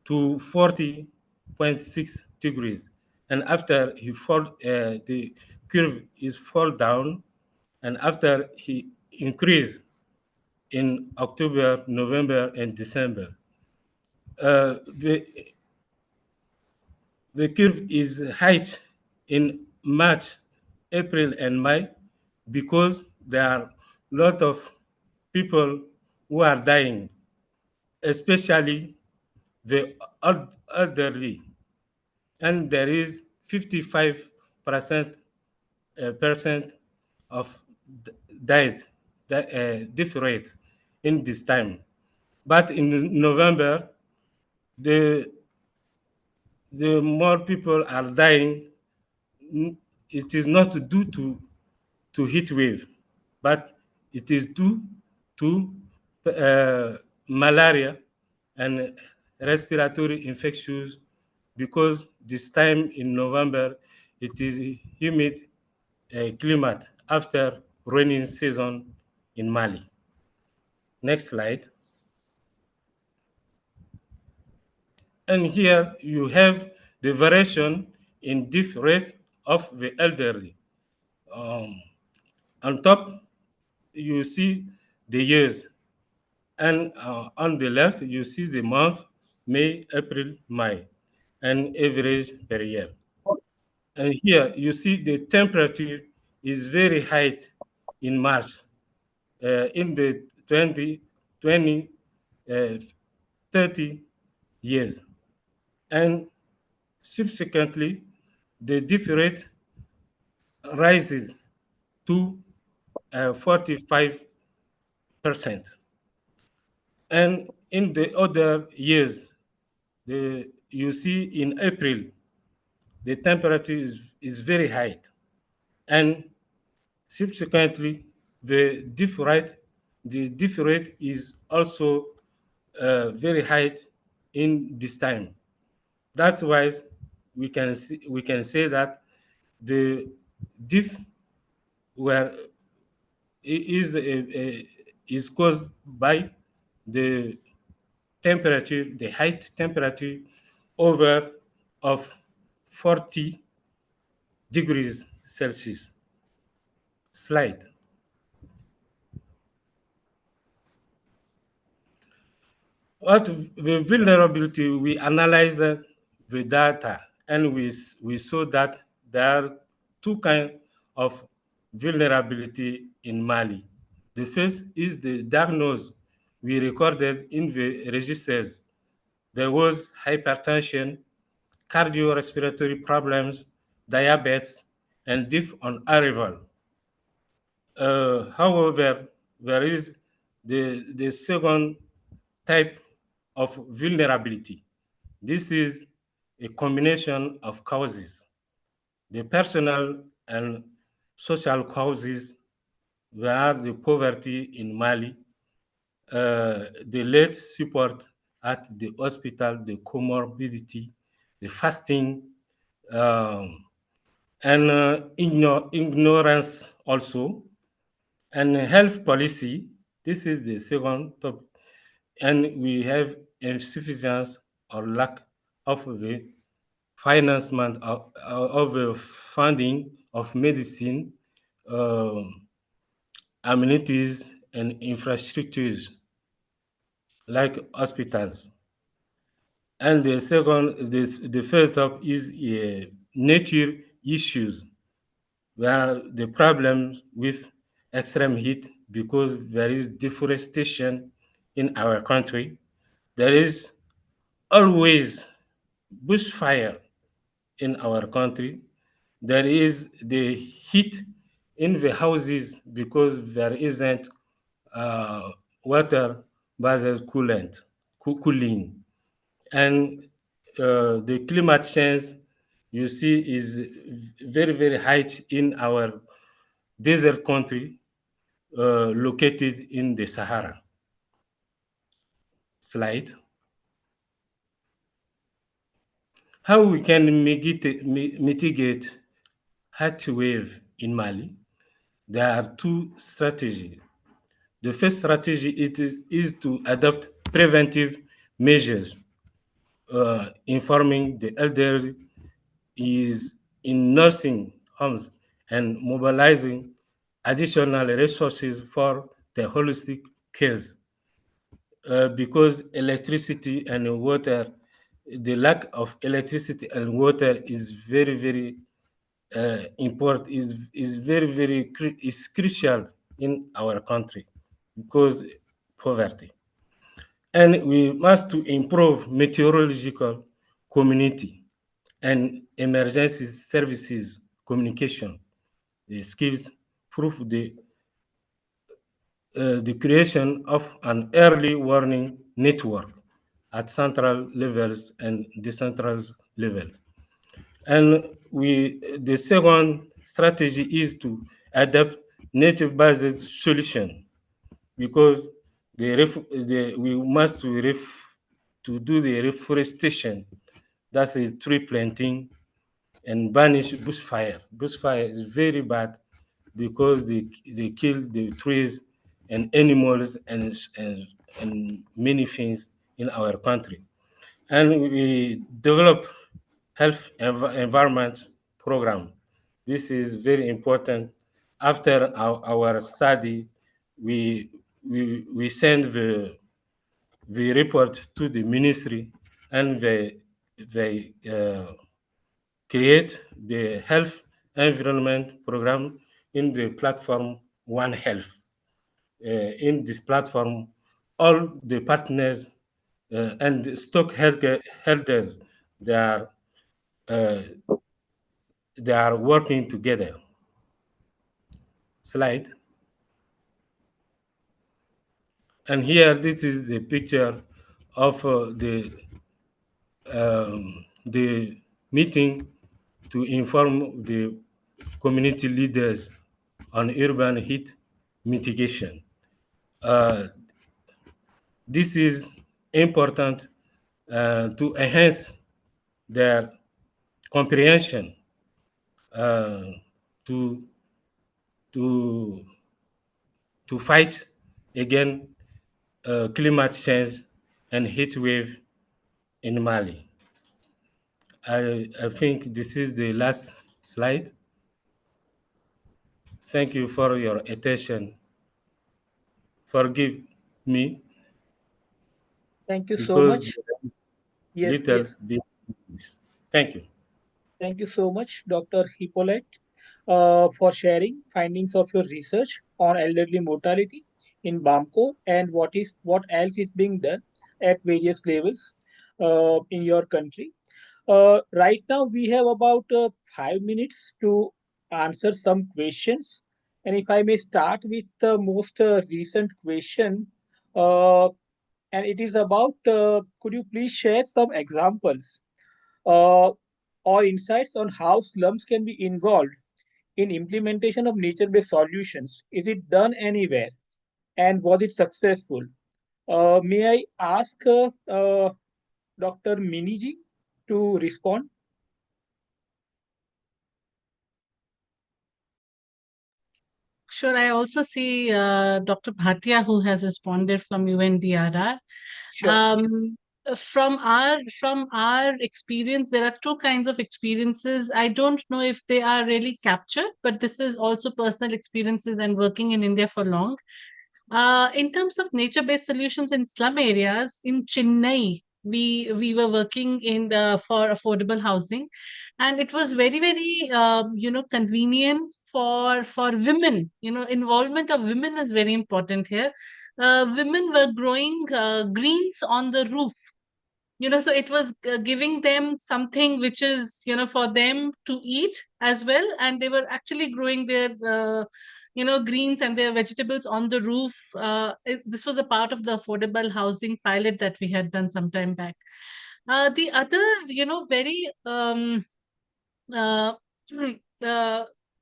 to 40.6 degrees. And after he fall, the curve is fall down, and after he increase in October, November, and December. The curve is height in March, April, and May because there are a lot of people who are dying, especially the elderly. And there is 55% percent of died death rate in this time. But in November, the more people are dying, it is not due to heat wave, but it is due to malaria and respiratory infections, because this time in November it is humid climate after rainy season in Mali. Next slide. And here you have the variation in death rate of the elderly. On top, you see the years, and on the left you see the month May, April, May, and average per year. And here you see the temperature is very high in March, in the 20, 30 years. And subsequently, the death rate rises to 45%. And in the other years, you see in April, the temperature is very high. And subsequently, the death rate is also very high in this time. That's why we can say that the death were is caused by the temperature, the height temperature over of 40 degrees Celsius. Slide. What the vulnerability, we analyzed the data, and we saw that there are two kinds of vulnerability in Mali. The first is the diagnosis we recorded in the registers. There was hypertension, cardiorespiratory problems, diabetes, and death on arrival. However, there is the second type of vulnerability. This is a combination of causes. The personal and social causes were the poverty in Mali, the late support at the hospital, the comorbidity, the fasting, and ignorance also, and health policy. This is the second topic. And we have insufficiency or lack of the financement of the funding of medicine, amenities, and infrastructures like hospitals. And the second, the first up is nature issues, where the problems with extreme heat, because there is deforestation in our country. There is always bushfire in our country. There is the heat in the houses because there isn't water based cooling. And the climate change, you see, is very, very high in our desert country located in the Sahara. Slide. How we can mitigate heat wave in Mali? There are two strategies. The first strategy is to adopt preventive measures, informing the elderly is in nursing homes and mobilizing additional resources for the holistic cares. Because electricity and water, the lack of electricity and water is very, very important, is very, very is crucial in our country because poverty. And we must to improve meteorological community and emergency services communication skills through the creation of an early warning network at central levels and decentralized levels. And the second strategy is to adapt native-based solution, because we must to do the reforestation, that's a tree planting, and banish bushfire. Bushfire is very bad because they kill the trees and animals and many things in our country. And we develop health environment program. This is very important. After our study, we send the report to the ministry, and they create the health environment program in the platform One Health. In this platform, all the partners and the stock healthcare, they are uh, they are working together. Slide. And here, this is the picture of the meeting to inform the community leaders on urban heat mitigation. Uh, this is important to enhance their comprehension uh, to to to fight against climate change and heat wave in Mali. I think this is the last slide. Thank you for your attention. Forgive me Thank you so because much. Yes, little yes. bit. Thank you. Thank you so much, Dr. Hippolyte, for sharing findings of your research on elderly mortality in Bamko and what else is being done at various levels in your country. Right now, we have about 5 minutes to answer some questions. And if I may start with the most recent question, uh, and it is about could you please share some examples uh, or insights on how slums can be involved in implementation of nature-based solutions? Is it done anywhere, and was it successful? May I ask Dr. Miniji to respond? Sure. I also see Dr. Bhatia, who has responded from UNDRR. Sure. From our experience, there are two kinds of experiences. I don't know if they are really captured, but this is also personal experiences and working in India for long. In terms of nature-based solutions in slum areas in Chennai, we were working in the for affordable housing, and it was very convenient for women. Involvement of women is very important here. Women were growing greens on the roof, so it was giving them something which is for them to eat as well, and they were actually growing their greens and their vegetables on the roof. This was a part of the affordable housing pilot that we had done some time back. The other very uh,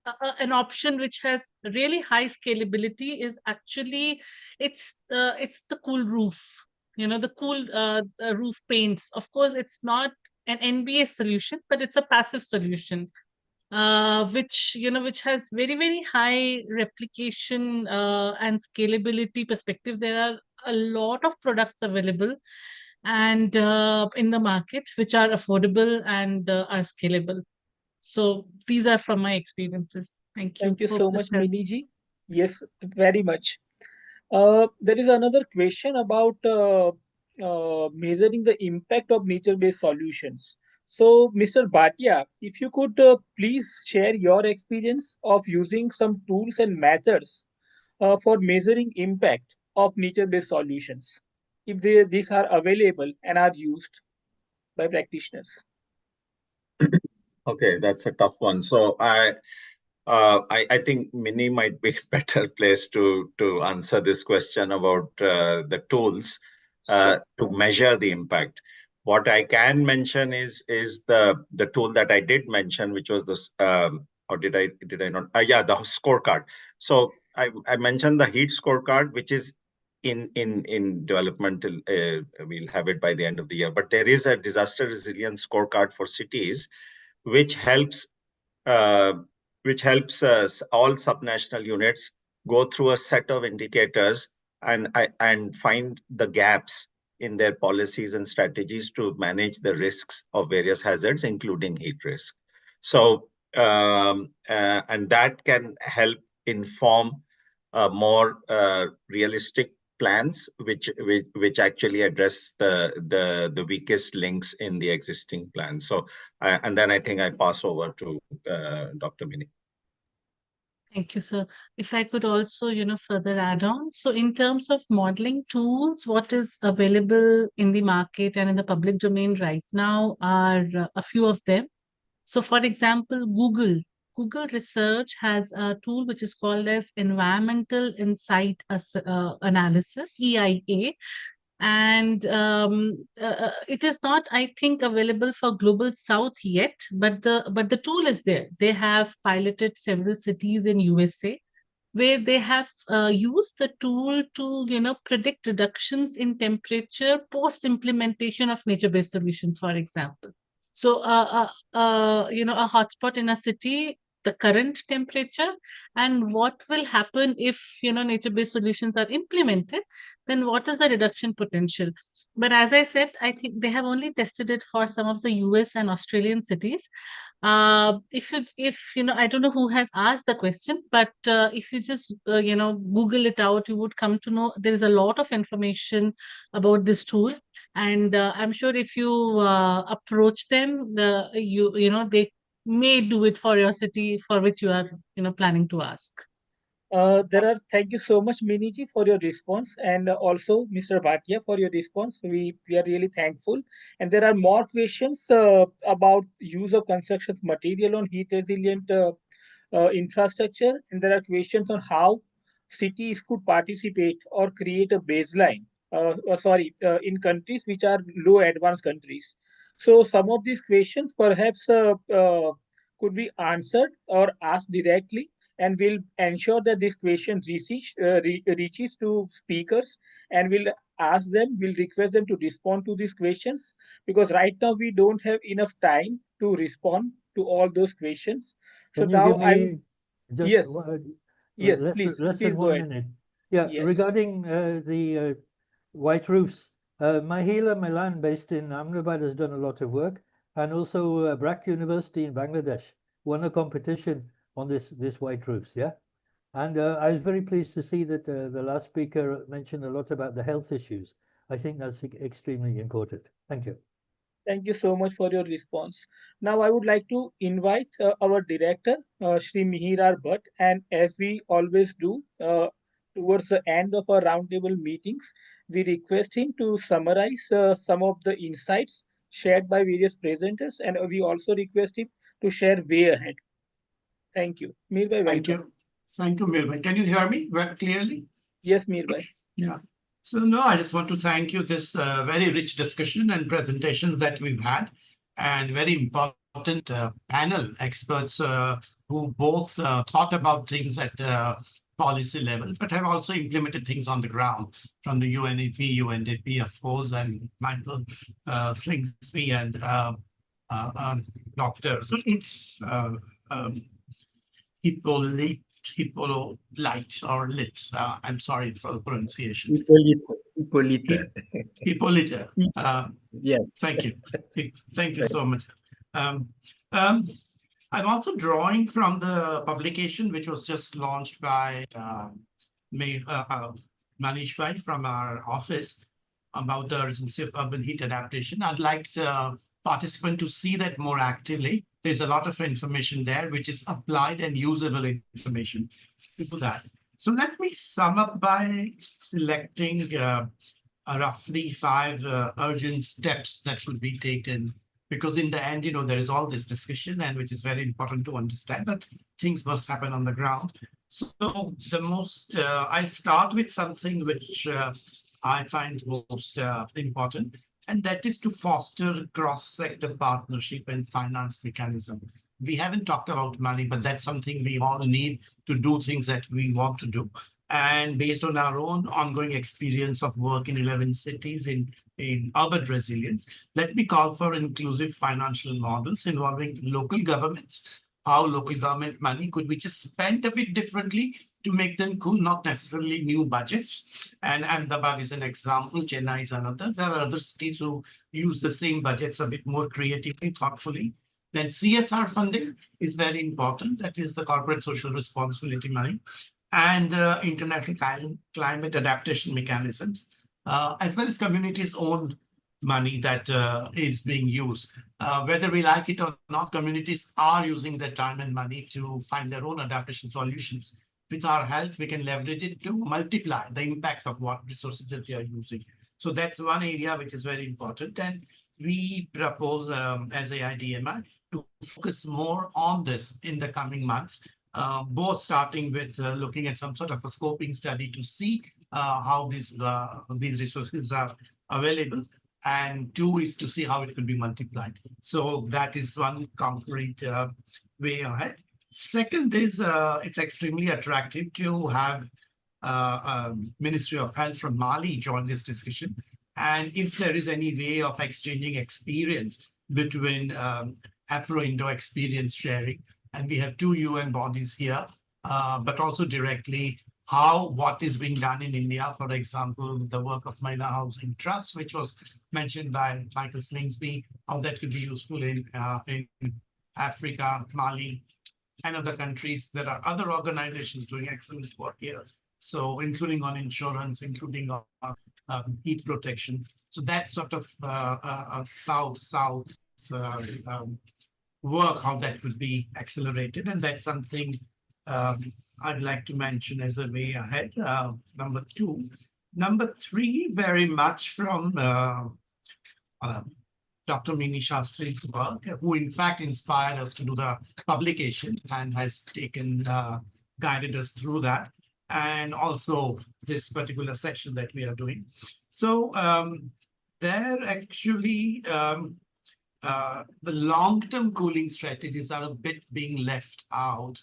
uh, an option which has really high scalability is actually it's the cool roof, the cool roof paints. Of course, it's not an NbS solution, but it's a passive solution, which has very high replication and scalability perspective. There are a lot of products available and in the market which are affordable and are scalable. So these are from my experiences. Thank you. Thank you Hope so this much, helps. Miniji. Yes, very much. There is another question about measuring the impact of nature-based solutions. So, Mr. Bhatia, if you could please share your experience of using some tools and methods for measuring impact of nature-based solutions, if these are available and are used by practitioners. Okay, that's a tough one. So I think Minnie might be better placed to answer this question about the tools to measure the impact. What I can mention is the tool that I did mention, which was this. Or did I not? Yeah, the scorecard. So I mentioned the heat scorecard, which is in developmental. We'll have it by the end of the year. But there is a disaster resilience scorecard for cities, which helps uh, all subnational units go through a set of indicators and find the gaps in their policies and strategies to manage the risks of various hazards, including heat risk. So, and that can help inform more realistic plans, which actually address the weakest links in the existing plan. So, and then I think I pass over to Dr. Mini. Thank you, sir. If I could also, further add on. So in terms of modeling tools, what is available in the market and in the public domain right now are a few of them. So for example, Google Research has a tool which is called as Environmental Insight Analysis, EIA. And it is not, I think, available for Global South yet, but the tool is there. They have piloted several cities in USA where they have used the tool to predict reductions in temperature post implementation of nature-based solutions, for example. So a hotspot in a city, the current temperature, and what will happen if nature-based solutions are implemented, then what is the reduction potential. But as I said, I think they have only tested it for some of the US and Australian cities. If I don't know who has asked the question, but if you just Google it out, you would come to know there is a lot of information about this tool. And I'm sure if you approach them, they may do it for your city for which you are planning to ask. Thank you so much, Miniji, for your response, and also Mr. Bhatia for your response. We are really thankful. And there are more questions about use of construction material on heat resilient infrastructure, and there are questions on how cities could participate or create a baseline. In countries which are low advanced countries. So some of these questions perhaps could be answered or asked directly, and we'll ensure that this question reaches to speakers, and we'll request them to respond to these questions, because right now we don't have enough time to respond to all those questions. So Can you now give me just yes, yes, less please than go 1 ahead. minute? Yeah, Yes. regarding the white roofs, Mahila Milan, based in Ahmedabad, has done a lot of work, and also Brak University in Bangladesh won a competition on this white roofs. Yeah, and I was very pleased to see that the last speaker mentioned a lot about the health issues. I think that's extremely important. Thank you. Thank you so much for your response. Now, I would like to invite our director, Shri Mihirar Bhatt, and as we always do, towards the end of our roundtable meetings, we request him to summarize some of the insights shared by various presenters, and we also request him to share way ahead. Thank you. Mirbhai, welcome. Thank you. Thank you, Mirbhai. Can you hear me clearly? Yes, Mirbhai. Yeah. So no, I just want to thank you this very rich discussion and presentations that we've had, and very important panel experts who both thought about things at policy level, but have also implemented things on the ground, from the UNEP, UNDP, of course, and Michael Slingsby and Dr. Hippolyte or Lit. I'm sorry for the pronunciation. Hippolyte. Hippolyte. Yes. Thank you. Thank you so much. I'm also drawing from the publication which was just launched by Manish Bhai from our office about the urgency of urban heat adaptation. I'd like the participant to see that more actively. There's a lot of information there which is applied and usable information to do that. So let me sum up by selecting roughly 5 urgent steps that will be taken, because in the end, there is all this discussion, and which is very important to understand, but things must happen on the ground. So the most, I'll start with something which I find most important, and that is to foster cross-sector partnership and finance mechanism. We haven't talked about money, but that's something we all need to do things that we want to do. And based on our own ongoing experience of work in 11 cities in urban resilience, let me call for inclusive financial models involving local governments, how local government money could be just spent a bit differently to make them cool, not necessarily new budgets. And Ahmedabad is an example, Chennai is another. There are other cities who use the same budgets a bit more creatively, thoughtfully. Then CSR funding is very important. That is the corporate social responsibility money. and international climate adaptation mechanisms, as well as communities' own money that is being used. Whether we like it or not, communities are using their time and money to find their own adaptation solutions. With our help, we can leverage it to multiply the impact of what resources that they are using. So that's one area which is very important. And we propose as AIDMI to focus more on this in the coming months, both starting with looking at some sort of a scoping study to see how these resources are available, and two is to see how it could be multiplied. So that is one concrete way ahead. Second is it's extremely attractive to have Ministry of Health from Mali join this discussion. And if there is any way of exchanging experience between Afro-Indo experience sharing, and we have two UN bodies here, but also directly what is being done in India, for example, the work of Mahila Housing Trust, which was mentioned by Michael Slingsby, how that could be useful in Africa, Mali, and other countries. There are other organizations doing excellent work here. So including on insurance, including on heat protection. So that sort of south-south work, how that could be accelerated. And that's something I'd like to mention as a way ahead. Number two. Number three, very much from Dr. Mini Shastri's work, who in fact inspired us to do the publication and has guided us through that, and also this particular session that we are doing. So there actually, the long-term cooling strategies are a bit being left out,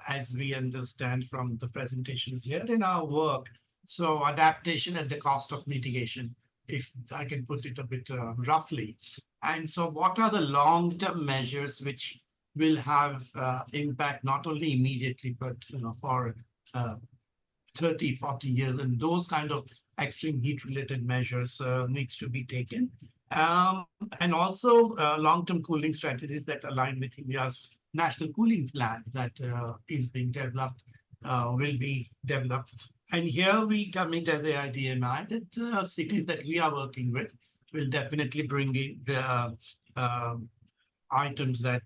as we understand from the presentations here in our work. So adaptation at the cost of mitigation, if I can put it a bit roughly. And so what are the long-term measures which will have impact not only immediately, but for 30, 40 years, and those kind of extreme heat-related measures needs to be taken. And also long-term cooling strategies that align with India's national cooling plan that is being developed, will be developed. And here we commit as AIDMI that the cities that we are working with will definitely bring in the items that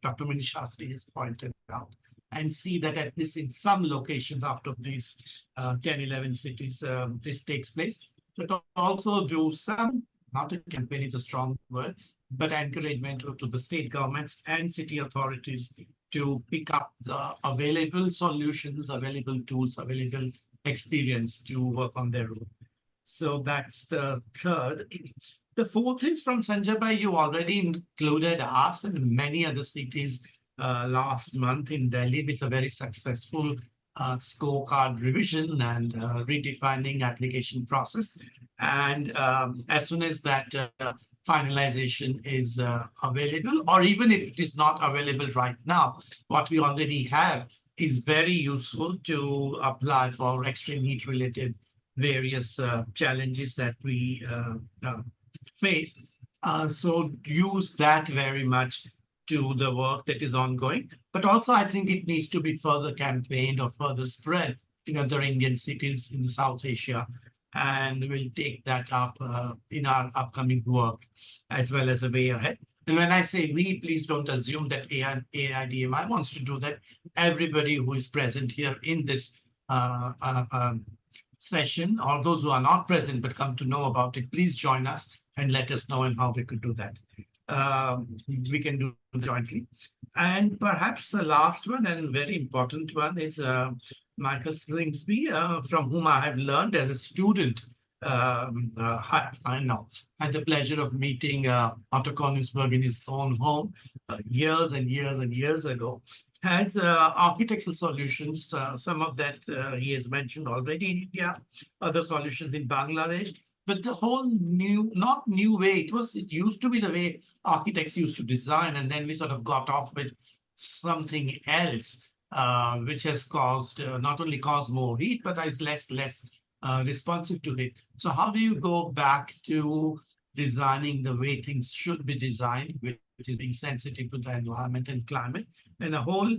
Dr. Mini Shastri has pointed out, and see that at least in some locations after these 10, 11 cities, this takes place. But also do some, not a campaign, it's a strong word, but encouragement to the state governments and city authorities to pick up the available solutions, available tools, available experience to work on their own. So that's the third. The fourth is from Sanjay Bhai. You already included us and many other cities last month in Delhi with a very successful scorecard revision and redefining application process. And as soon as that finalization is available, or even if it is not available right now, what we already have is very useful to apply for extreme heat related various challenges that we face. So use that very much to the work that is ongoing. But also I think it needs to be further campaigned or further spread in other Indian cities in South Asia. And we'll take that up in our upcoming work as well as a way ahead. And when I say we, please don't assume that AIDMI wants to do that. Everybody who is present here in this session, or those who are not present but come to know about it, please join us and let us know and how we could do that. We can do it jointly. And perhaps the last one and very important one is Michael Slingsby, from whom I have learned as a student. I know, had the pleasure of meeting Otto Konigsberg in his own home years and years and years ago. Has architectural solutions, some of that he has mentioned already in India, other solutions in Bangladesh. But the whole not new way, it used to be the way architects used to design, and then we sort of got off with something else, which has caused, not only caused more heat, but is less responsive to it. So how do you go back to designing the way things should be designed, which is being sensitive to the environment and climate, and a whole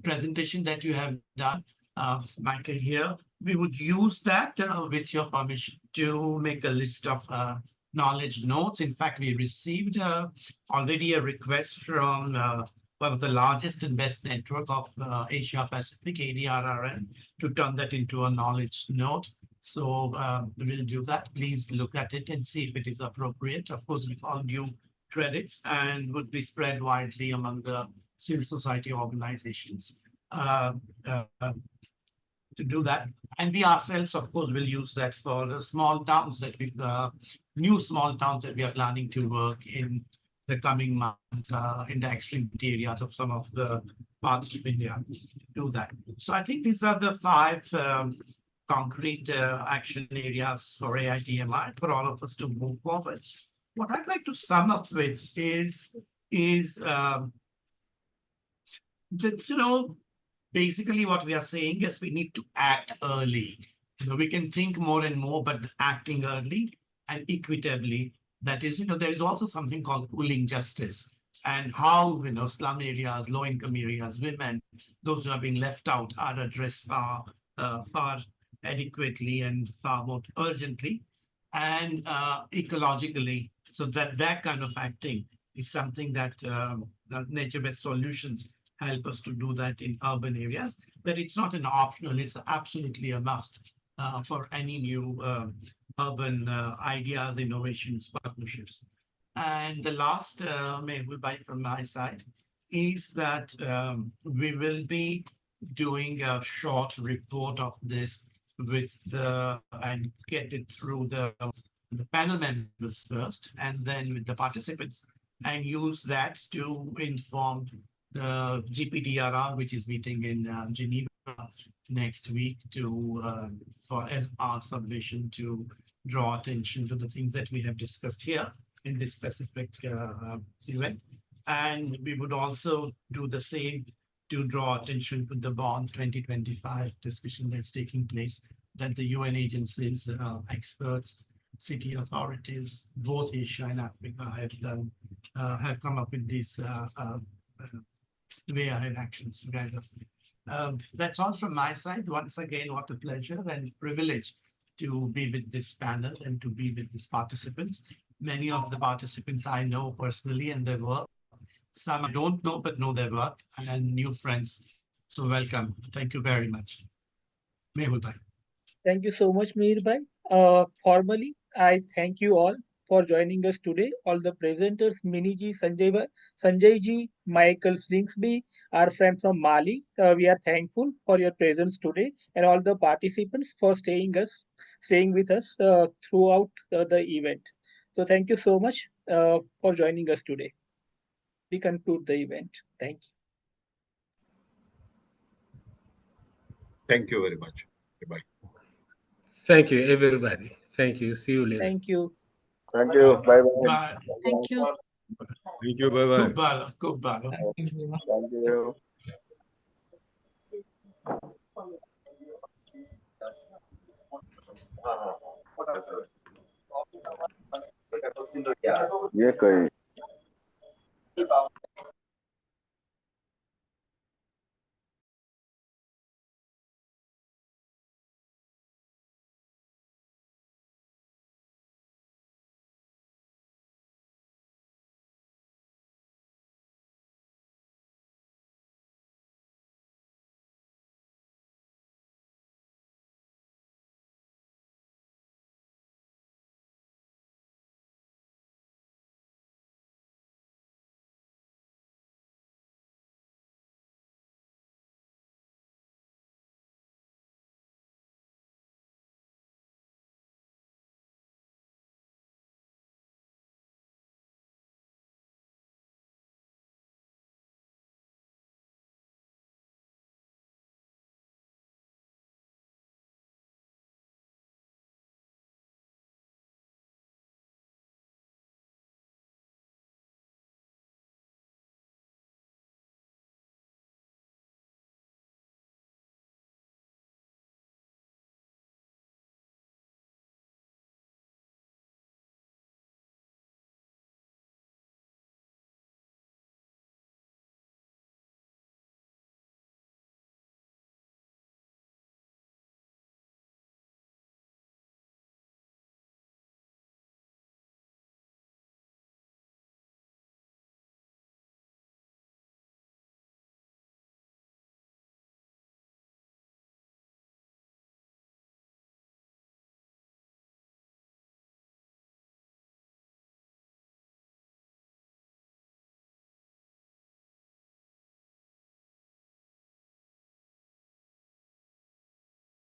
presentation that you have done, Michael, here. We would use that with your permission to make a list of knowledge notes. In fact, we received already a request from one of the largest and best network of Asia Pacific, ADRRN, to turn that into a knowledge note. So we'll do that. Please look at it and see if it is appropriate, of course, with all due credits, and would be spread widely among the civil society organizations to do that. And we ourselves, of course, will use that for the small towns that we, new small towns that we are planning to work in the coming months in the extreme areas of some of the parts of India to do that. So I think these are the 5 concrete action areas for AITMI for all of us to move forward. What I'd like to sum up with is that, you know, basically what we are saying is we need to act early. You know, we can think more and more, but acting early and equitably, that is, you know, there is also something called pooling justice, and how, you know, slum areas, low income areas, women, those who are being left out are addressed far adequately and far more urgently and ecologically. So that kind of acting is something that nature-based solutions help us to do that in urban areas, that it's not an optional, it's absolutely a must for any new urban ideas, innovations, partnerships. And the last, Mehbul from my side, is that we will be doing a short report of this with and get it through the panel members first, and then with the participants, and use that to inform the GPDRR, which is meeting in Geneva next week, to for our submission to draw attention to the things that we have discussed here in this specific event. And we would also do the same to draw attention to the Bond 2025 discussion that's taking place, that the UN agencies, experts, city authorities, both Asia and Africa have come up with these way ahead actions together. That's all from my side. Once again, what a pleasure and privilege to be with this panel and to be with these participants. Many of the participants I know personally and their work. Some I don't know, but know their work, and new friends. So welcome. Thank you very much. Mehul bhai. Thank you so much, Meher bhai. Formally, I thank you all for joining us today. All the presenters, Mini ji, Sanjay ji, Michael Slingsby, our friend from Mali. We are thankful for your presence today, and all the participants for staying with us throughout the event. So thank you so much for joining us today. We conclude the event. Thank you. Thank you very much. Goodbye. Thank you, everybody. Thank you. See you later. Thank you. Thank you. Bye bye. Bye. Thank you. Thank you. Bye bye. Kubbala, kubbala. Thank you. ये कहीं